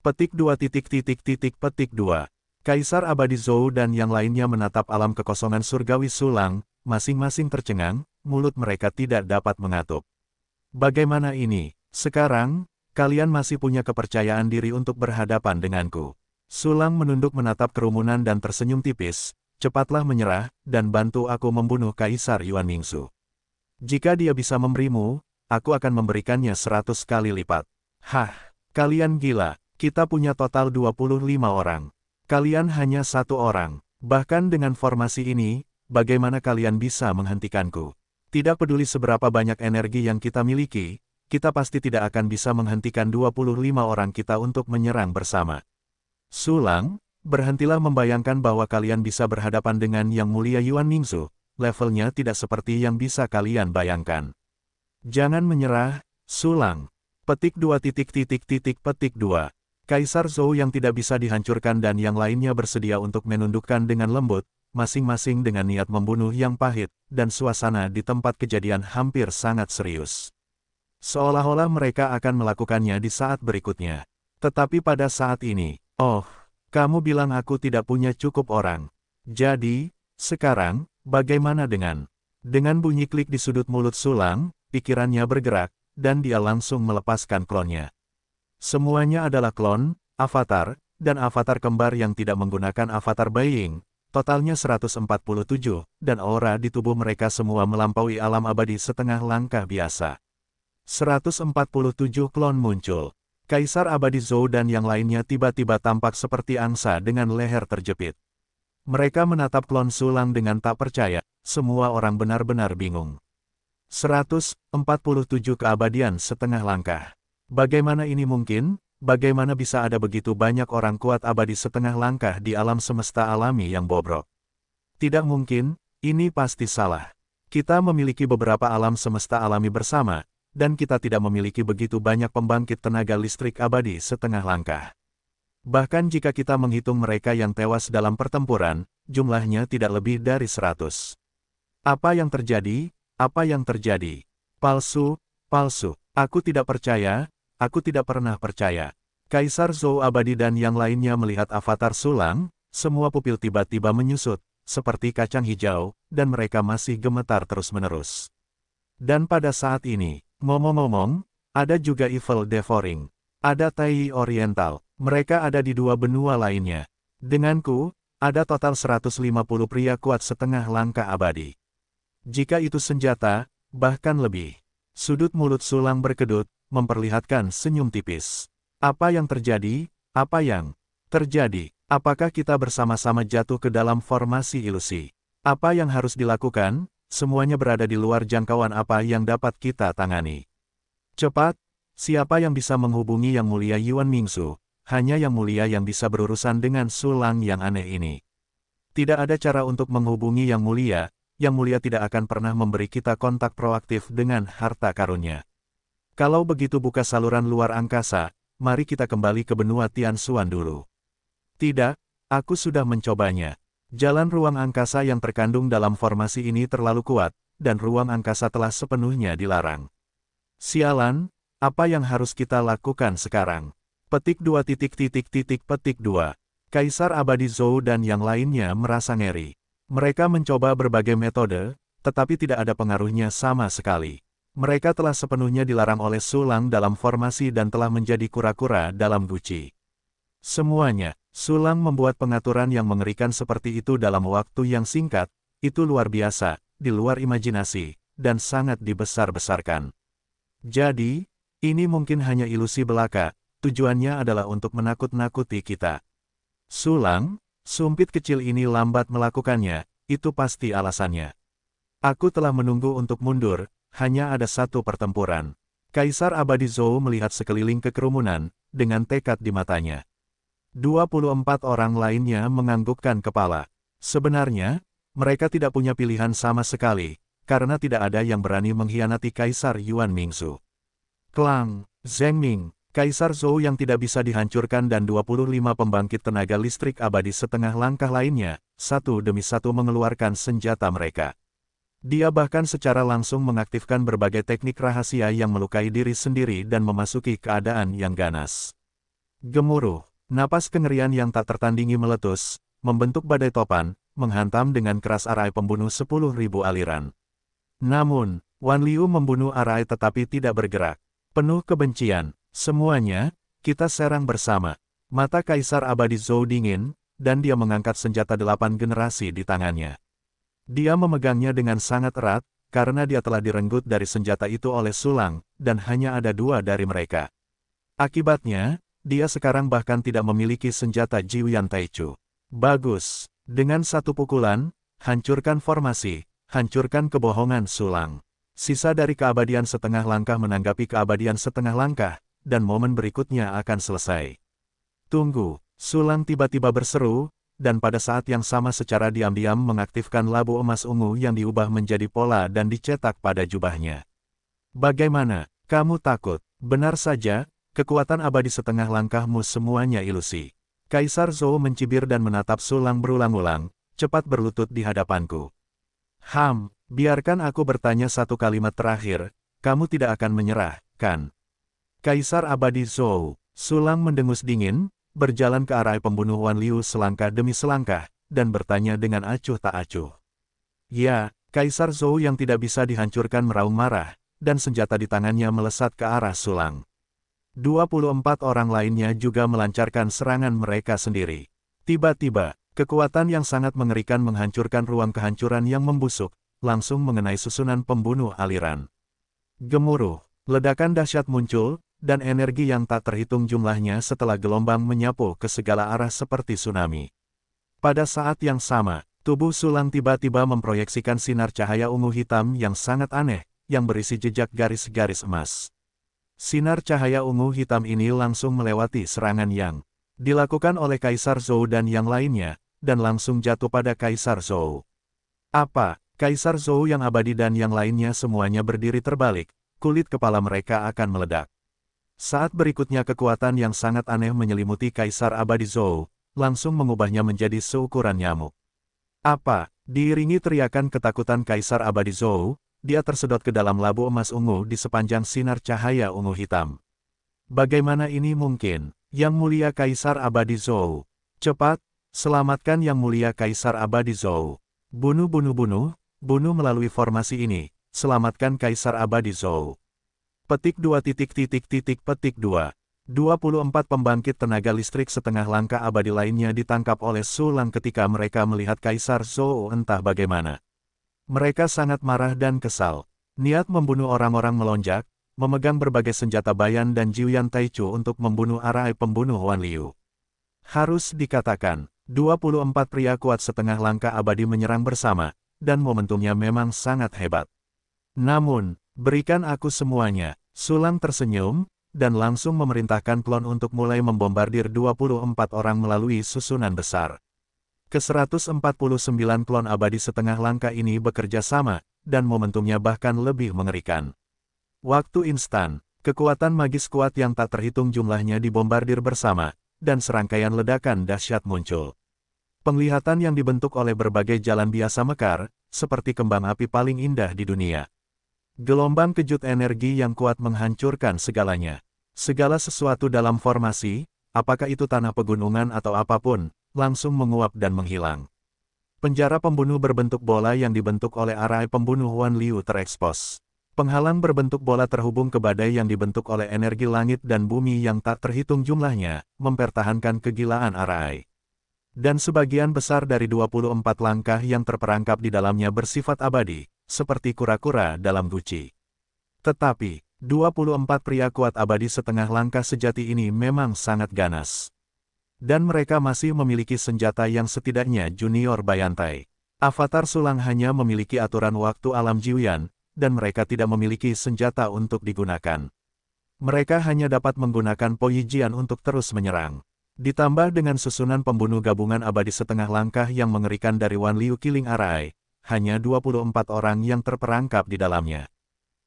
Petik 2. Kaisar Abadi Zhou dan yang lainnya menatap alam kekosongan surgawi Sulang, masing-masing tercengang, mulut mereka tidak dapat mengatup. Bagaimana ini? Sekarang, kalian masih punya kepercayaan diri untuk berhadapan denganku. Sulang menunduk menatap kerumunan dan tersenyum tipis. Cepatlah menyerah, dan bantu aku membunuh Kaisar Yuan Mingsu. Jika dia bisa memberimu, aku akan memberikannya 100 kali lipat. Hah, kalian gila, kita punya total 25 orang. Kalian hanya 1 orang. Bahkan dengan formasi ini, bagaimana kalian bisa menghentikanku? Tidak peduli seberapa banyak energi yang kita miliki, kita pasti tidak akan bisa menghentikan 25 orang kita untuk menyerang bersama. Sulang, berhentilah membayangkan bahwa kalian bisa berhadapan dengan Yang Mulia Yuan Mingsu, levelnya tidak seperti yang bisa kalian bayangkan. Jangan menyerah, Sulang. Petik 2. Kaisar Zhou yang tidak bisa dihancurkan dan yang lainnya bersedia untuk menundukkan dengan lembut, masing-masing dengan niat membunuh yang pahit, dan suasana di tempat kejadian hampir sangat serius. Seolah-olah mereka akan melakukannya di saat berikutnya. Tetapi pada saat ini, oh, kamu bilang aku tidak punya cukup orang. Jadi, sekarang, bagaimana dengan? Dengan bunyi klik di sudut mulut Sulang, pikirannya bergerak, dan dia langsung melepaskan klonnya. Semuanya adalah klon, avatar, dan avatar kembar yang tidak menggunakan avatar buying, totalnya 147, dan aura di tubuh mereka semua melampaui alam abadi setengah langkah biasa. 147 klon muncul. Kaisar Abadi Zhou dan yang lainnya tiba-tiba tampak seperti angsa dengan leher terjepit. Mereka menatap klon Sulang dengan tak percaya, semua orang benar-benar bingung. 147 keabadian setengah langkah. Bagaimana ini mungkin? Bagaimana bisa ada begitu banyak orang kuat abadi setengah langkah di alam semesta alami yang bobrok? Tidak mungkin, ini pasti salah. Kita memiliki beberapa alam semesta alami bersama, dan kita tidak memiliki begitu banyak pembangkit tenaga listrik abadi setengah langkah. Bahkan jika kita menghitung mereka yang tewas dalam pertempuran, jumlahnya tidak lebih dari 100. Apa yang terjadi? Apa yang terjadi? Palsu, palsu. Aku tidak percaya, aku tidak pernah percaya. Kaisar Zhou abadi dan yang lainnya melihat avatar Sulang, semua pupil tiba-tiba menyusut, seperti kacang hijau, dan mereka masih gemetar terus-menerus. Dan pada saat ini, ngomong-ngomong, ada juga Evil Devouring. Ada Tai Oriental, mereka ada di dua benua lainnya. Denganku, ada total 150 pria kuat setengah langkah abadi. Jika itu senjata, bahkan lebih. Sudut mulut Sulang berkedut, memperlihatkan senyum tipis. Apa yang terjadi? Apa yang terjadi? Apakah kita bersama-sama jatuh ke dalam formasi ilusi? Apa yang harus dilakukan? Semuanya berada di luar jangkauan apa yang dapat kita tangani. Cepat, siapa yang bisa menghubungi Yang Mulia Yuan Mingsu? Hanya Yang Mulia yang bisa berurusan dengan Sulang yang aneh ini. Tidak ada cara untuk menghubungi Yang Mulia tidak akan pernah memberi kita kontak proaktif dengan harta karunnya. Kalau begitu buka saluran luar angkasa, mari kita kembali ke benua Tianxuan dulu. Tidak, aku sudah mencobanya. Jalan ruang angkasa yang terkandung dalam formasi ini terlalu kuat, dan ruang angkasa telah sepenuhnya dilarang. Sialan, apa yang harus kita lakukan sekarang? Petik 2 petik 2. Kaisar Abadi Zhou dan yang lainnya merasa ngeri. Mereka mencoba berbagai metode, tetapi tidak ada pengaruhnya sama sekali. Mereka telah sepenuhnya dilarang oleh Sulang dalam formasi dan telah menjadi kura-kura dalam guci. Semuanya, Sulang membuat pengaturan yang mengerikan seperti itu dalam waktu yang singkat, itu luar biasa, di luar imajinasi, dan sangat dibesar-besarkan. Jadi, ini mungkin hanya ilusi belaka, tujuannya adalah untuk menakut-nakuti kita. Sulang, sumpit kecil ini lambat melakukannya, itu pasti alasannya. Aku telah menunggu untuk mundur, hanya ada satu pertempuran. Kaisar Abadi Zhou melihat sekeliling ke kerumunan, dengan tekad di matanya. 24 orang lainnya menganggukkan kepala. Sebenarnya, mereka tidak punya pilihan sama sekali, karena tidak ada yang berani mengkhianati Kaisar Yuan Mingsu. Klang, Zheng Ming, Kaisar Zhou yang tidak bisa dihancurkan dan 25 pembangkit tenaga listrik abadi setengah langkah lainnya, satu demi satu mengeluarkan senjata mereka. Dia bahkan secara langsung mengaktifkan berbagai teknik rahasia yang melukai diri sendiri dan memasuki keadaan yang ganas. Gemuruh, napas kengerian yang tak tertandingi meletus, membentuk badai topan, menghantam dengan keras arai pembunuh 10.000 aliran. Namun, Wan Liu membunuh arai tetapi tidak bergerak. Penuh kebencian. Semuanya, kita serang bersama. Mata Kaisar Abadi Zhou dingin, dan dia mengangkat senjata 8 generasi di tangannya. Dia memegangnya dengan sangat erat, karena dia telah direnggut dari senjata itu oleh Sulang, dan hanya ada 2 dari mereka. Akibatnya, dia sekarang bahkan tidak memiliki senjata Jiuyan Taichu. Bagus. Dengan satu pukulan, hancurkan formasi, hancurkan kebohongan Sulang. Sisa dari keabadian setengah langkah menanggapi keabadian setengah langkah, dan momen berikutnya akan selesai. Tunggu, Sulang tiba-tiba berseru, dan pada saat yang sama secara diam-diam mengaktifkan labu emas ungu yang diubah menjadi pola dan dicetak pada jubahnya. Bagaimana, kamu takut? Benar saja, kekuatan abadi setengah langkahmu semuanya ilusi. Kaisar Zhou mencibir dan menatap Sulang berulang-ulang, cepat berlutut di hadapanku. Biarkan aku bertanya satu kalimat terakhir, kamu tidak akan menyerah, kan? Kaisar Abadi Zhou, Sulang mendengus dingin, berjalan ke arah pembunuh Wan Liu selangkah demi selangkah, dan bertanya dengan acuh tak acuh. Ya, Kaisar Zhou yang tidak bisa dihancurkan meraung marah, dan senjata di tangannya melesat ke arah Sulang. 24 orang lainnya juga melancarkan serangan mereka sendiri. Tiba-tiba, kekuatan yang sangat mengerikan menghancurkan ruang kehancuran yang membusuk, langsung mengenai susunan pembunuh aliran. Gemuruh, ledakan dahsyat muncul, dan energi yang tak terhitung jumlahnya setelah gelombang menyapu ke segala arah seperti tsunami. Pada saat yang sama, tubuh Sulang tiba-tiba memproyeksikan sinar cahaya ungu hitam yang sangat aneh, yang berisi jejak garis-garis emas. Sinar cahaya ungu hitam ini langsung melewati serangan yang dilakukan oleh Kaisar Zhou dan yang lainnya, dan langsung jatuh pada Kaisar Zhou. Apa? Kaisar Zhou yang abadi dan yang lainnya semuanya berdiri terbalik, kulit kepala mereka akan meledak. Saat berikutnya kekuatan yang sangat aneh menyelimuti Kaisar Abadi Zhou, langsung mengubahnya menjadi seukuran nyamuk. Apa? Diiringi teriakan ketakutan Kaisar Abadi Zhou, dia tersedot ke dalam labu emas ungu di sepanjang sinar cahaya ungu hitam. Bagaimana ini mungkin? Yang mulia Kaisar Abadi Zhou. Cepat, selamatkan Yang mulia Kaisar Abadi Zhou. Bunuh bunuh melalui formasi ini, selamatkan Kaisar Abadi Zhou. Petik 2. Petik 2. 24 pembangkit tenaga listrik setengah langkah abadi lainnya ditangkap oleh Sulang ketika mereka melihat Kaisar Zhou entah bagaimana. Mereka sangat marah dan kesal. Niat membunuh orang-orang melonjak, memegang berbagai senjata Bayan dan Jiuyan Taichu untuk membunuh arai pembunuh Wan Liu. Harus dikatakan, 24 pria kuat setengah langkah abadi menyerang bersama, dan momentumnya memang sangat hebat. Namun, berikan aku semuanya. Sulang tersenyum, dan langsung memerintahkan klon untuk mulai membombardir 24 orang melalui susunan besar. Ke-149 klon abadi setengah langkah ini bekerja sama, dan momentumnya bahkan lebih mengerikan. Waktu instan, kekuatan magis kuat yang tak terhitung jumlahnya dibombardir bersama, dan serangkaian ledakan dahsyat muncul. Penglihatan yang dibentuk oleh berbagai jalan biasa mekar, seperti kembang api paling indah di dunia. Gelombang kejut energi yang kuat menghancurkan segalanya. Segala sesuatu dalam formasi, apakah itu tanah pegunungan atau apapun, langsung menguap dan menghilang. Penjara pembunuh berbentuk bola yang dibentuk oleh arai pembunuh Wan Liu terekspos. Penghalang berbentuk bola terhubung ke badai yang dibentuk oleh energi langit dan bumi yang tak terhitung jumlahnya, mempertahankan kegilaan arai. Dan sebagian besar dari 24 langkah yang terperangkap di dalamnya bersifat abadi, seperti kura-kura dalam guci. Tetapi, 24 pria kuat abadi setengah langkah sejati ini memang sangat ganas. Dan mereka masih memiliki senjata yang setidaknya junior Bayantai. Avatar Sulang hanya memiliki aturan waktu alam Jiuyan, dan mereka tidak memiliki senjata untuk digunakan. Mereka hanya dapat menggunakan Poyijian untuk terus menyerang. Ditambah dengan susunan pembunuh gabungan abadi setengah langkah yang mengerikan dari Wan Liu Killing Arai, hanya 24 orang yang terperangkap di dalamnya.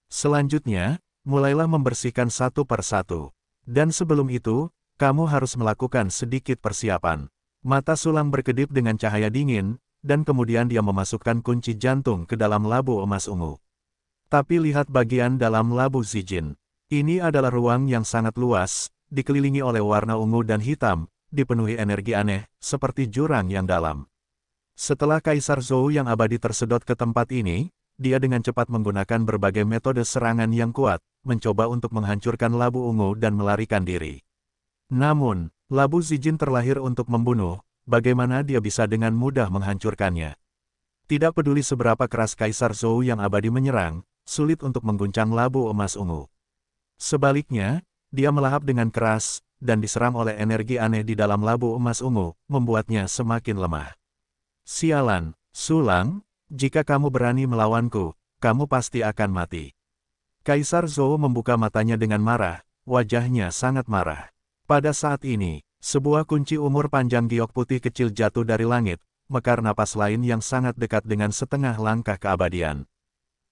Selanjutnya, mulailah membersihkan satu persatu. Dan sebelum itu, kamu harus melakukan sedikit persiapan. Mata Sulang berkedip dengan cahaya dingin, dan kemudian dia memasukkan kunci jantung ke dalam labu emas ungu. Tapi lihat bagian dalam labu Zijin. Ini adalah ruang yang sangat luas, dikelilingi oleh warna ungu dan hitam, dipenuhi energi aneh, seperti jurang yang dalam. Setelah Kaisar Zhou yang abadi tersedot ke tempat ini, dia dengan cepat menggunakan berbagai metode serangan yang kuat, mencoba untuk menghancurkan labu ungu dan melarikan diri. Namun, labu Zijin terlahir untuk membunuh, bagaimana dia bisa dengan mudah menghancurkannya? Tidak peduli seberapa keras Kaisar Zhou yang abadi menyerang, sulit untuk mengguncang labu emas ungu. Sebaliknya, dia melahap dengan keras, dan diserang oleh energi aneh di dalam labu emas ungu, membuatnya semakin lemah. Sialan, Sulang, jika kamu berani melawanku, kamu pasti akan mati. Kaisar Zhou membuka matanya dengan marah, wajahnya sangat marah. Pada saat ini, sebuah kunci umur panjang giok putih kecil jatuh dari langit, mekar napas lain yang sangat dekat dengan setengah langkah keabadian.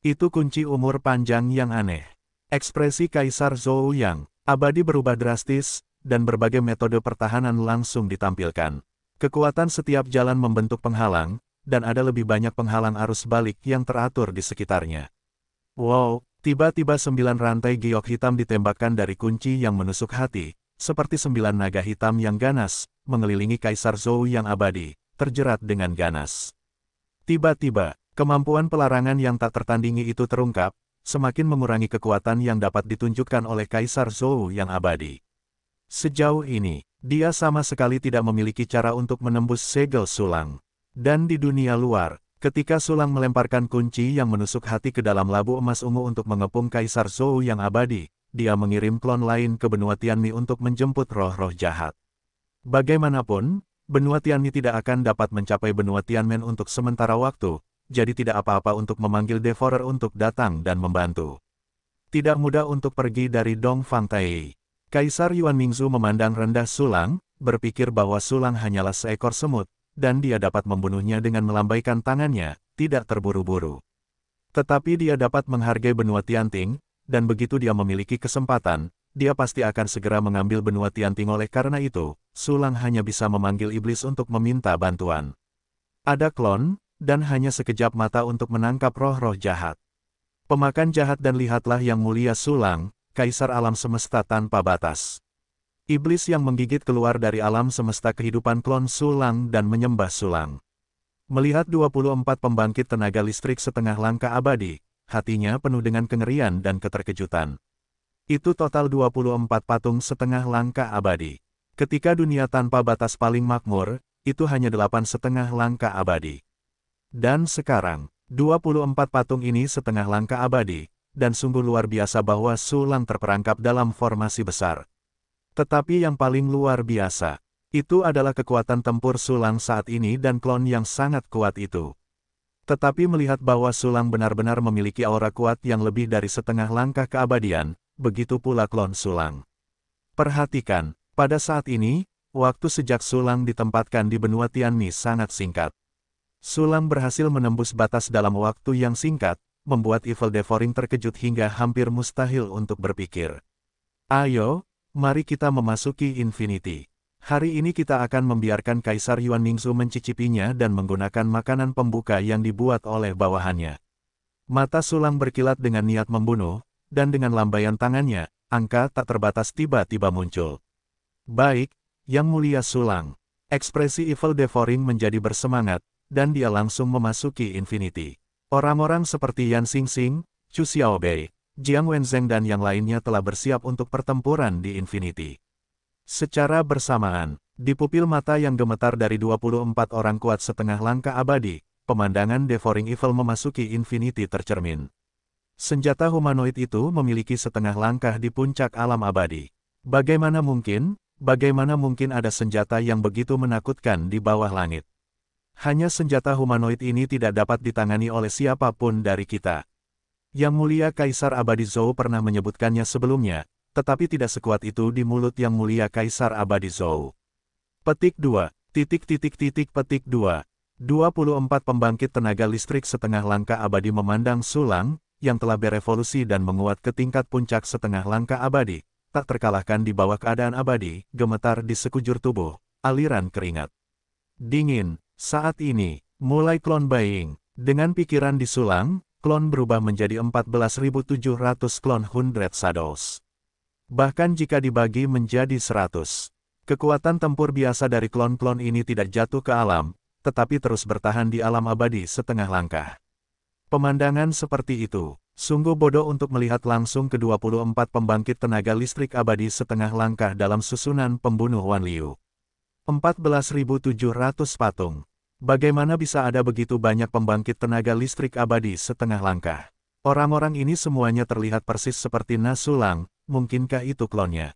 Itu kunci umur panjang yang aneh. Ekspresi Kaisar Zhou yang abadi berubah drastis, dan berbagai metode pertahanan langsung ditampilkan. Kekuatan setiap jalan membentuk penghalang, dan ada lebih banyak penghalang arus balik yang teratur di sekitarnya. Wow, Tiba-tiba 9 rantai giok hitam ditembakkan dari kunci yang menusuk hati, seperti 9 naga hitam yang ganas, mengelilingi Kaisar Zhou yang abadi, terjerat dengan ganas. Tiba-tiba, kemampuan pelarangan yang tak tertandingi itu terungkap, semakin mengurangi kekuatan yang dapat ditunjukkan oleh Kaisar Zhou yang abadi. Sejauh ini, dia sama sekali tidak memiliki cara untuk menembus segel sulang. Dan di dunia luar, ketika sulang melemparkan kunci yang menusuk hati ke dalam labu emas ungu untuk mengepung Kaisar Zhou yang abadi, dia mengirim klon lain ke benua Tianmi untuk menjemput roh-roh jahat. Bagaimanapun, benua Tianmi tidak akan dapat mencapai benua Tianmen untuk sementara waktu, jadi tidak apa-apa untuk memanggil Devourer untuk datang dan membantu. Tidak mudah untuk pergi dari Dongfang Tai. Kaisar Yuan Mingzu memandang rendah sulang, berpikir bahwa sulang hanyalah seekor semut, dan dia dapat membunuhnya dengan melambaikan tangannya, tidak terburu-buru. Tetapi dia dapat menghargai benua Tianting, dan begitu dia memiliki kesempatan, dia pasti akan segera mengambil benua Tianting. Oleh karena itu, sulang hanya bisa memanggil iblis untuk meminta bantuan. Ada klon, dan hanya sekejap mata untuk menangkap roh-roh jahat. Pemakan jahat dan lihatlah yang mulia sulang, Kaisar alam semesta tanpa batas. Iblis yang menggigit keluar dari alam semesta kehidupan klon sulang dan menyembah sulang. Melihat 24 pembangkit tenaga listrik setengah langkah abadi, hatinya penuh dengan kengerian dan keterkejutan. Itu total 24 patung setengah langkah abadi. Ketika dunia tanpa batas paling makmur, itu hanya 8 setengah langkah abadi. Dan sekarang, 24 patung ini setengah langkah abadi, dan sungguh luar biasa bahwa sulang terperangkap dalam formasi besar. Tetapi yang paling luar biasa, itu adalah kekuatan tempur sulang saat ini dan klon yang sangat kuat itu. Tetapi melihat bahwa sulang benar-benar memiliki aura kuat yang lebih dari setengah langkah keabadian, begitu pula klon sulang. Perhatikan, pada saat ini, waktu sejak sulang ditempatkan di benua Tianmi sangat singkat. Sulang berhasil menembus batas dalam waktu yang singkat, membuat Evil Devouring terkejut hingga hampir mustahil untuk berpikir. Ayo, mari kita memasuki Infinity. Hari ini kita akan membiarkan Kaisar Yuan Mingzu mencicipinya dan menggunakan makanan pembuka yang dibuat oleh bawahannya. Mata sulang berkilat dengan niat membunuh, dan dengan lambaian tangannya, angka tak terbatas tiba-tiba muncul. Baik, Yang Mulia Sulang. Ekspresi Evil Devouring menjadi bersemangat, dan dia langsung memasuki Infinity. Orang-orang seperti Yan Xingxing, Chu Xiaobei, Jiang Wenzheng dan yang lainnya telah bersiap untuk pertempuran di Infinity. Secara bersamaan, di pupil mata yang gemetar dari 24 orang kuat setengah langkah abadi, pemandangan Devouring Evil memasuki Infinity tercermin. Senjata humanoid itu memiliki setengah langkah di puncak alam abadi. Bagaimana mungkin ada senjata yang begitu menakutkan di bawah langit? Hanya senjata humanoid ini tidak dapat ditangani oleh siapapun dari kita. Yang Mulia Kaisar Abadi Zhou pernah menyebutkannya sebelumnya, tetapi tidak sekuat itu di mulut Yang Mulia Kaisar Abadi Zhou. Petik 2. 24 pembangkit tenaga listrik setengah langkah abadi memandang sulang, yang telah berevolusi dan menguat ke tingkat puncak setengah langkah abadi, tak terkalahkan di bawah keadaan abadi, gemetar di sekujur tubuh, aliran keringat dingin. Saat ini, mulai klon buying. Dengan pikiran di sulang, klon berubah menjadi 14.700 klon 100 Shadows. Bahkan jika dibagi menjadi 100, kekuatan tempur biasa dari klon-klon ini tidak jatuh ke alam, tetapi terus bertahan di alam abadi setengah langkah. Pemandangan seperti itu, sungguh bodoh untuk melihat langsung ke 24 pembangkit tenaga listrik abadi setengah langkah dalam susunan pembunuh Wan Liu. 14.700 patung. Bagaimana bisa ada begitu banyak pembangkit tenaga listrik abadi setengah langkah? Orang-orang ini semuanya terlihat persis seperti Nasulang, mungkinkah itu klonnya?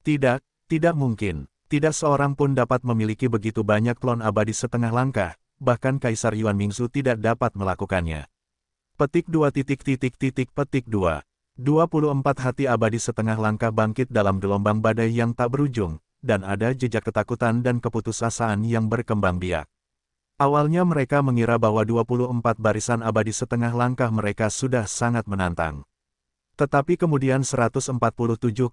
Tidak, tidak mungkin. Tidak seorang pun dapat memiliki begitu banyak klon abadi setengah langkah, bahkan Kaisar Yuan Mingzu tidak dapat melakukannya. Petik 2. Petik 2. 24 hati abadi setengah langkah bangkit dalam gelombang badai yang tak berujung, dan ada jejak ketakutan dan keputusasaan yang berkembang biak. Awalnya mereka mengira bahwa 24 barisan abadi setengah langkah mereka sudah sangat menantang. Tetapi kemudian 147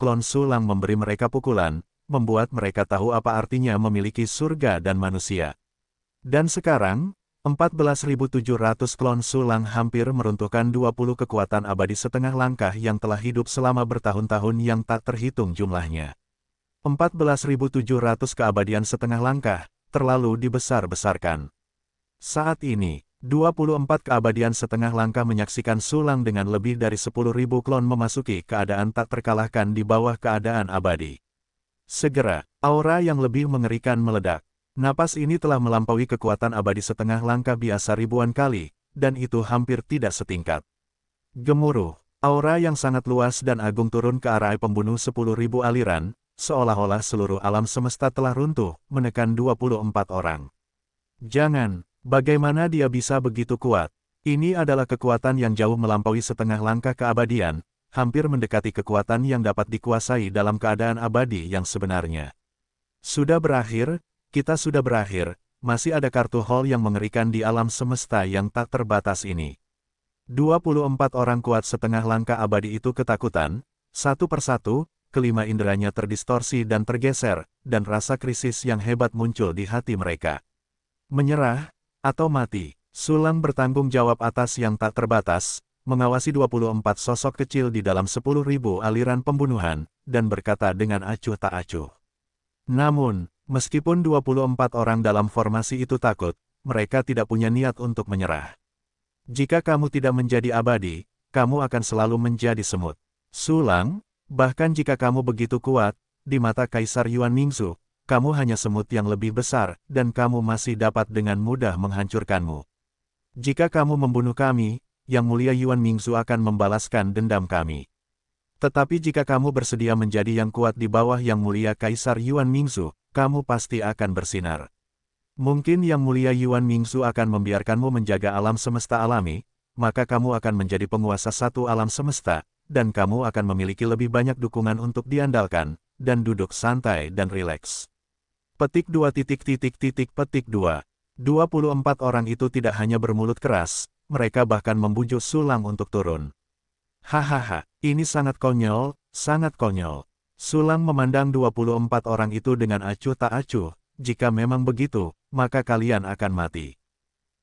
klon sulang memberi mereka pukulan, membuat mereka tahu apa artinya memiliki surga dan manusia. Dan sekarang, 14.700 klon Sulang hampir meruntuhkan 20 kekuatan abadi setengah langkah yang telah hidup selama bertahun-tahun yang tak terhitung jumlahnya. 14.700 keabadian setengah langkah, terlalu dibesar-besarkan. Saat ini, 24 keabadian setengah langkah menyaksikan Sulang dengan lebih dari 10.000 klon memasuki keadaan tak terkalahkan di bawah keadaan abadi. Segera, aura yang lebih mengerikan meledak. Napas ini telah melampaui kekuatan abadi setengah langkah biasa ribuan kali, dan itu hampir tidak setingkat. Gemuruh, aura yang sangat luas dan agung turun ke arah pembunuh 10.000 aliran, seolah-olah seluruh alam semesta telah runtuh, menekan 24 orang. Jangan, bagaimana dia bisa begitu kuat? Ini adalah kekuatan yang jauh melampaui setengah langkah keabadian, hampir mendekati kekuatan yang dapat dikuasai dalam keadaan abadi yang sebenarnya. Sudah berakhir, kita sudah berakhir, masih ada kartu haul yang mengerikan di alam semesta yang tak terbatas ini. 24 orang kuat setengah langkah abadi itu ketakutan, satu persatu, kelima inderanya terdistorsi dan tergeser, dan rasa krisis yang hebat muncul di hati mereka. Menyerah, atau mati, Sulang bertanggung jawab atas yang tak terbatas, mengawasi 24 sosok kecil di dalam 10.000 aliran pembunuhan, dan berkata dengan acuh tak acuh. Namun, meskipun 24 orang dalam formasi itu takut, mereka tidak punya niat untuk menyerah. Jika kamu tidak menjadi abadi, kamu akan selalu menjadi semut. Sulang, bahkan jika kamu begitu kuat, di mata Kaisar Yuan Mingzu, kamu hanya semut yang lebih besar, dan kamu masih dapat dengan mudah menghancurkanmu. Jika kamu membunuh kami, Yang Mulia Yuan Mingzu akan membalaskan dendam kami. Tetapi jika kamu bersedia menjadi yang kuat di bawah Yang Mulia Kaisar Yuan Mingzu, kamu pasti akan bersinar. Mungkin Yang Mulia Yuan Mingzu akan membiarkanmu menjaga alam semesta alami, maka kamu akan menjadi penguasa satu alam semesta, dan kamu akan memiliki lebih banyak dukungan untuk diandalkan, dan duduk santai dan rileks. Petik 2. 24 orang itu tidak hanya bermulut keras, mereka bahkan membujuk Sulang untuk turun. Hahaha, ini sangat konyol, sangat konyol. Sulang memandang 24 orang itu dengan acuh tak acuh, jika memang begitu, maka kalian akan mati.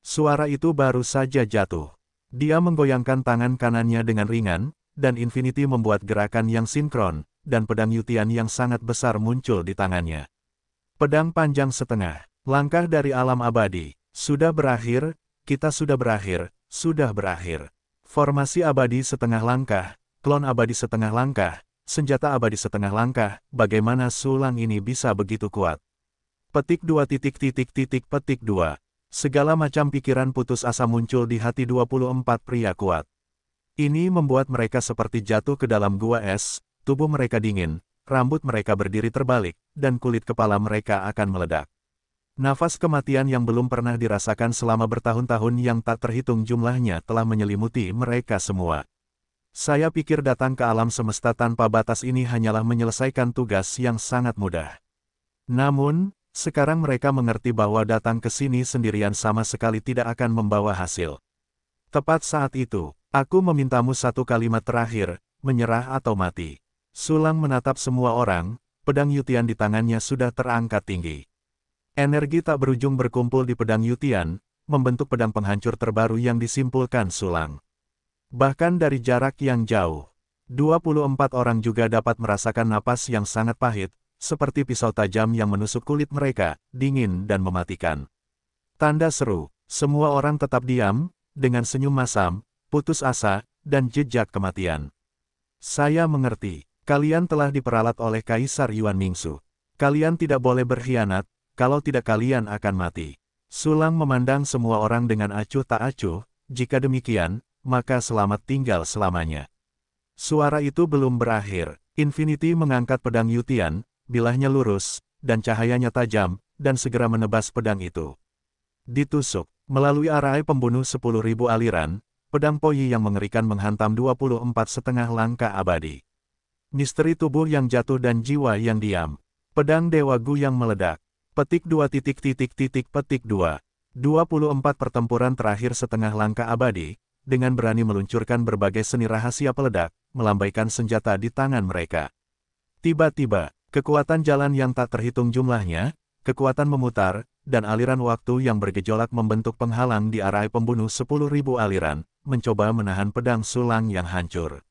Suara itu baru saja jatuh. Dia menggoyangkan tangan kanannya dengan ringan, dan Infinity membuat gerakan yang sinkron, dan pedang Yutian yang sangat besar muncul di tangannya. Pedang panjang setengah, langkah dari alam abadi, sudah berakhir, kita sudah berakhir, sudah berakhir. Formasi abadi setengah langkah, klon abadi setengah langkah, senjata abadi setengah langkah, bagaimana Sulang ini bisa begitu kuat? Petik 2. Petik 2. Segala macam pikiran putus asa muncul di hati 24 pria kuat. Ini membuat mereka seperti jatuh ke dalam gua es, tubuh mereka dingin, rambut mereka berdiri terbalik, dan kulit kepala mereka akan meledak. Nafas kematian yang belum pernah dirasakan selama bertahun-tahun yang tak terhitung jumlahnya telah menyelimuti mereka semua. Saya pikir datang ke alam semesta tanpa batas ini hanyalah menyelesaikan tugas yang sangat mudah. Namun, sekarang mereka mengerti bahwa datang ke sini sendirian sama sekali tidak akan membawa hasil. Tepat saat itu, aku memintamu satu kalimat terakhir, menyerah atau mati. Sulang menatap semua orang, pedang Yutian di tangannya sudah terangkat tinggi. Energi tak berujung berkumpul di pedang Yutian, membentuk pedang penghancur terbaru yang disimpulkan Sulang. Bahkan dari jarak yang jauh, 24 orang juga dapat merasakan napas yang sangat pahit, seperti pisau tajam yang menusuk kulit mereka, dingin dan mematikan. Tanda seru, semua orang tetap diam, dengan senyum masam, putus asa, dan jejak kematian. Saya mengerti, kalian telah diperalat oleh Kaisar Yuan Mingzu. Kalian tidak boleh berkhianat, kalau tidak kalian akan mati. Sulang memandang semua orang dengan acuh tak acuh, jika demikian, maka selamat tinggal selamanya. Suara itu belum berakhir, Infinity mengangkat pedang Yutian, bilahnya lurus, dan cahayanya tajam, dan segera menebas pedang itu. Ditusuk, melalui arai pembunuh 10.000 aliran, pedang Poyi yang mengerikan menghantam 24 setengah langkah abadi. Misteri tubuh yang jatuh dan jiwa yang diam. Pedang Dewa Gu yang meledak. Petik 2. Petik 2. 24 pertempuran terakhir setengah langkah abadi, dengan berani meluncurkan berbagai seni rahasia peledak, melambaikan senjata di tangan mereka. Tiba-tiba, kekuatan jalan yang tak terhitung jumlahnya, kekuatan memutar, dan aliran waktu yang bergejolak membentuk penghalang di arai pembunuh 10.000 aliran, mencoba menahan pedang sulang yang hancur.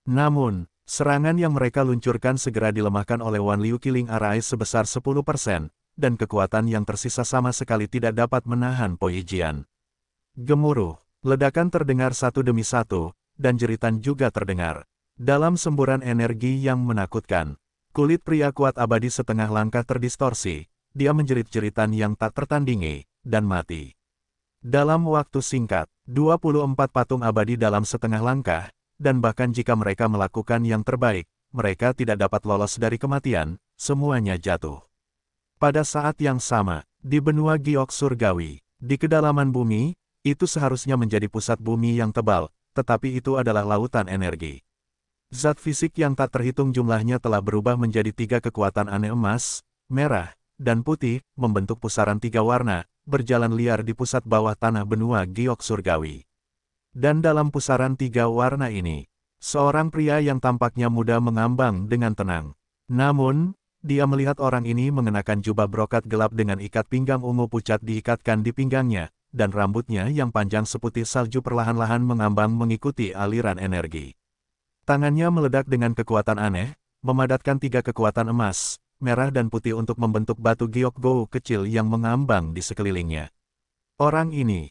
Namun, serangan yang mereka luncurkan segera dilemahkan oleh Wan Liu Killing Arai sebesar 10%, dan kekuatan yang tersisa sama sekali tidak dapat menahan Po Yijian. Gemuruh, ledakan terdengar satu demi satu, dan jeritan juga terdengar. Dalam semburan energi yang menakutkan, kulit pria kuat abadi setengah langkah terdistorsi, dia menjerit-jeritan yang tak tertandingi, dan mati. Dalam waktu singkat, 24 patung abadi dalam setengah langkah, dan bahkan jika mereka melakukan yang terbaik, mereka tidak dapat lolos dari kematian, semuanya jatuh. Pada saat yang sama, di benua Giok Surgawi, di kedalaman bumi, itu seharusnya menjadi pusat bumi yang tebal, tetapi itu adalah lautan energi. Zat fisik yang tak terhitung jumlahnya telah berubah menjadi 3 kekuatan aneh emas, merah, dan putih, membentuk pusaran 3 warna, berjalan liar di pusat bawah tanah benua Giok Surgawi. Dan dalam pusaran 3 warna ini, seorang pria yang tampaknya muda mengambang dengan tenang. Namun, dia melihat orang ini mengenakan jubah brokat gelap dengan ikat pinggang ungu pucat diikatkan di pinggangnya, dan rambutnya yang panjang seputih salju perlahan-lahan mengambang mengikuti aliran energi. Tangannya meledak dengan kekuatan aneh, memadatkan 3 kekuatan emas, merah dan putih untuk membentuk batu giok go kecil yang mengambang di sekelilingnya. Orang ini,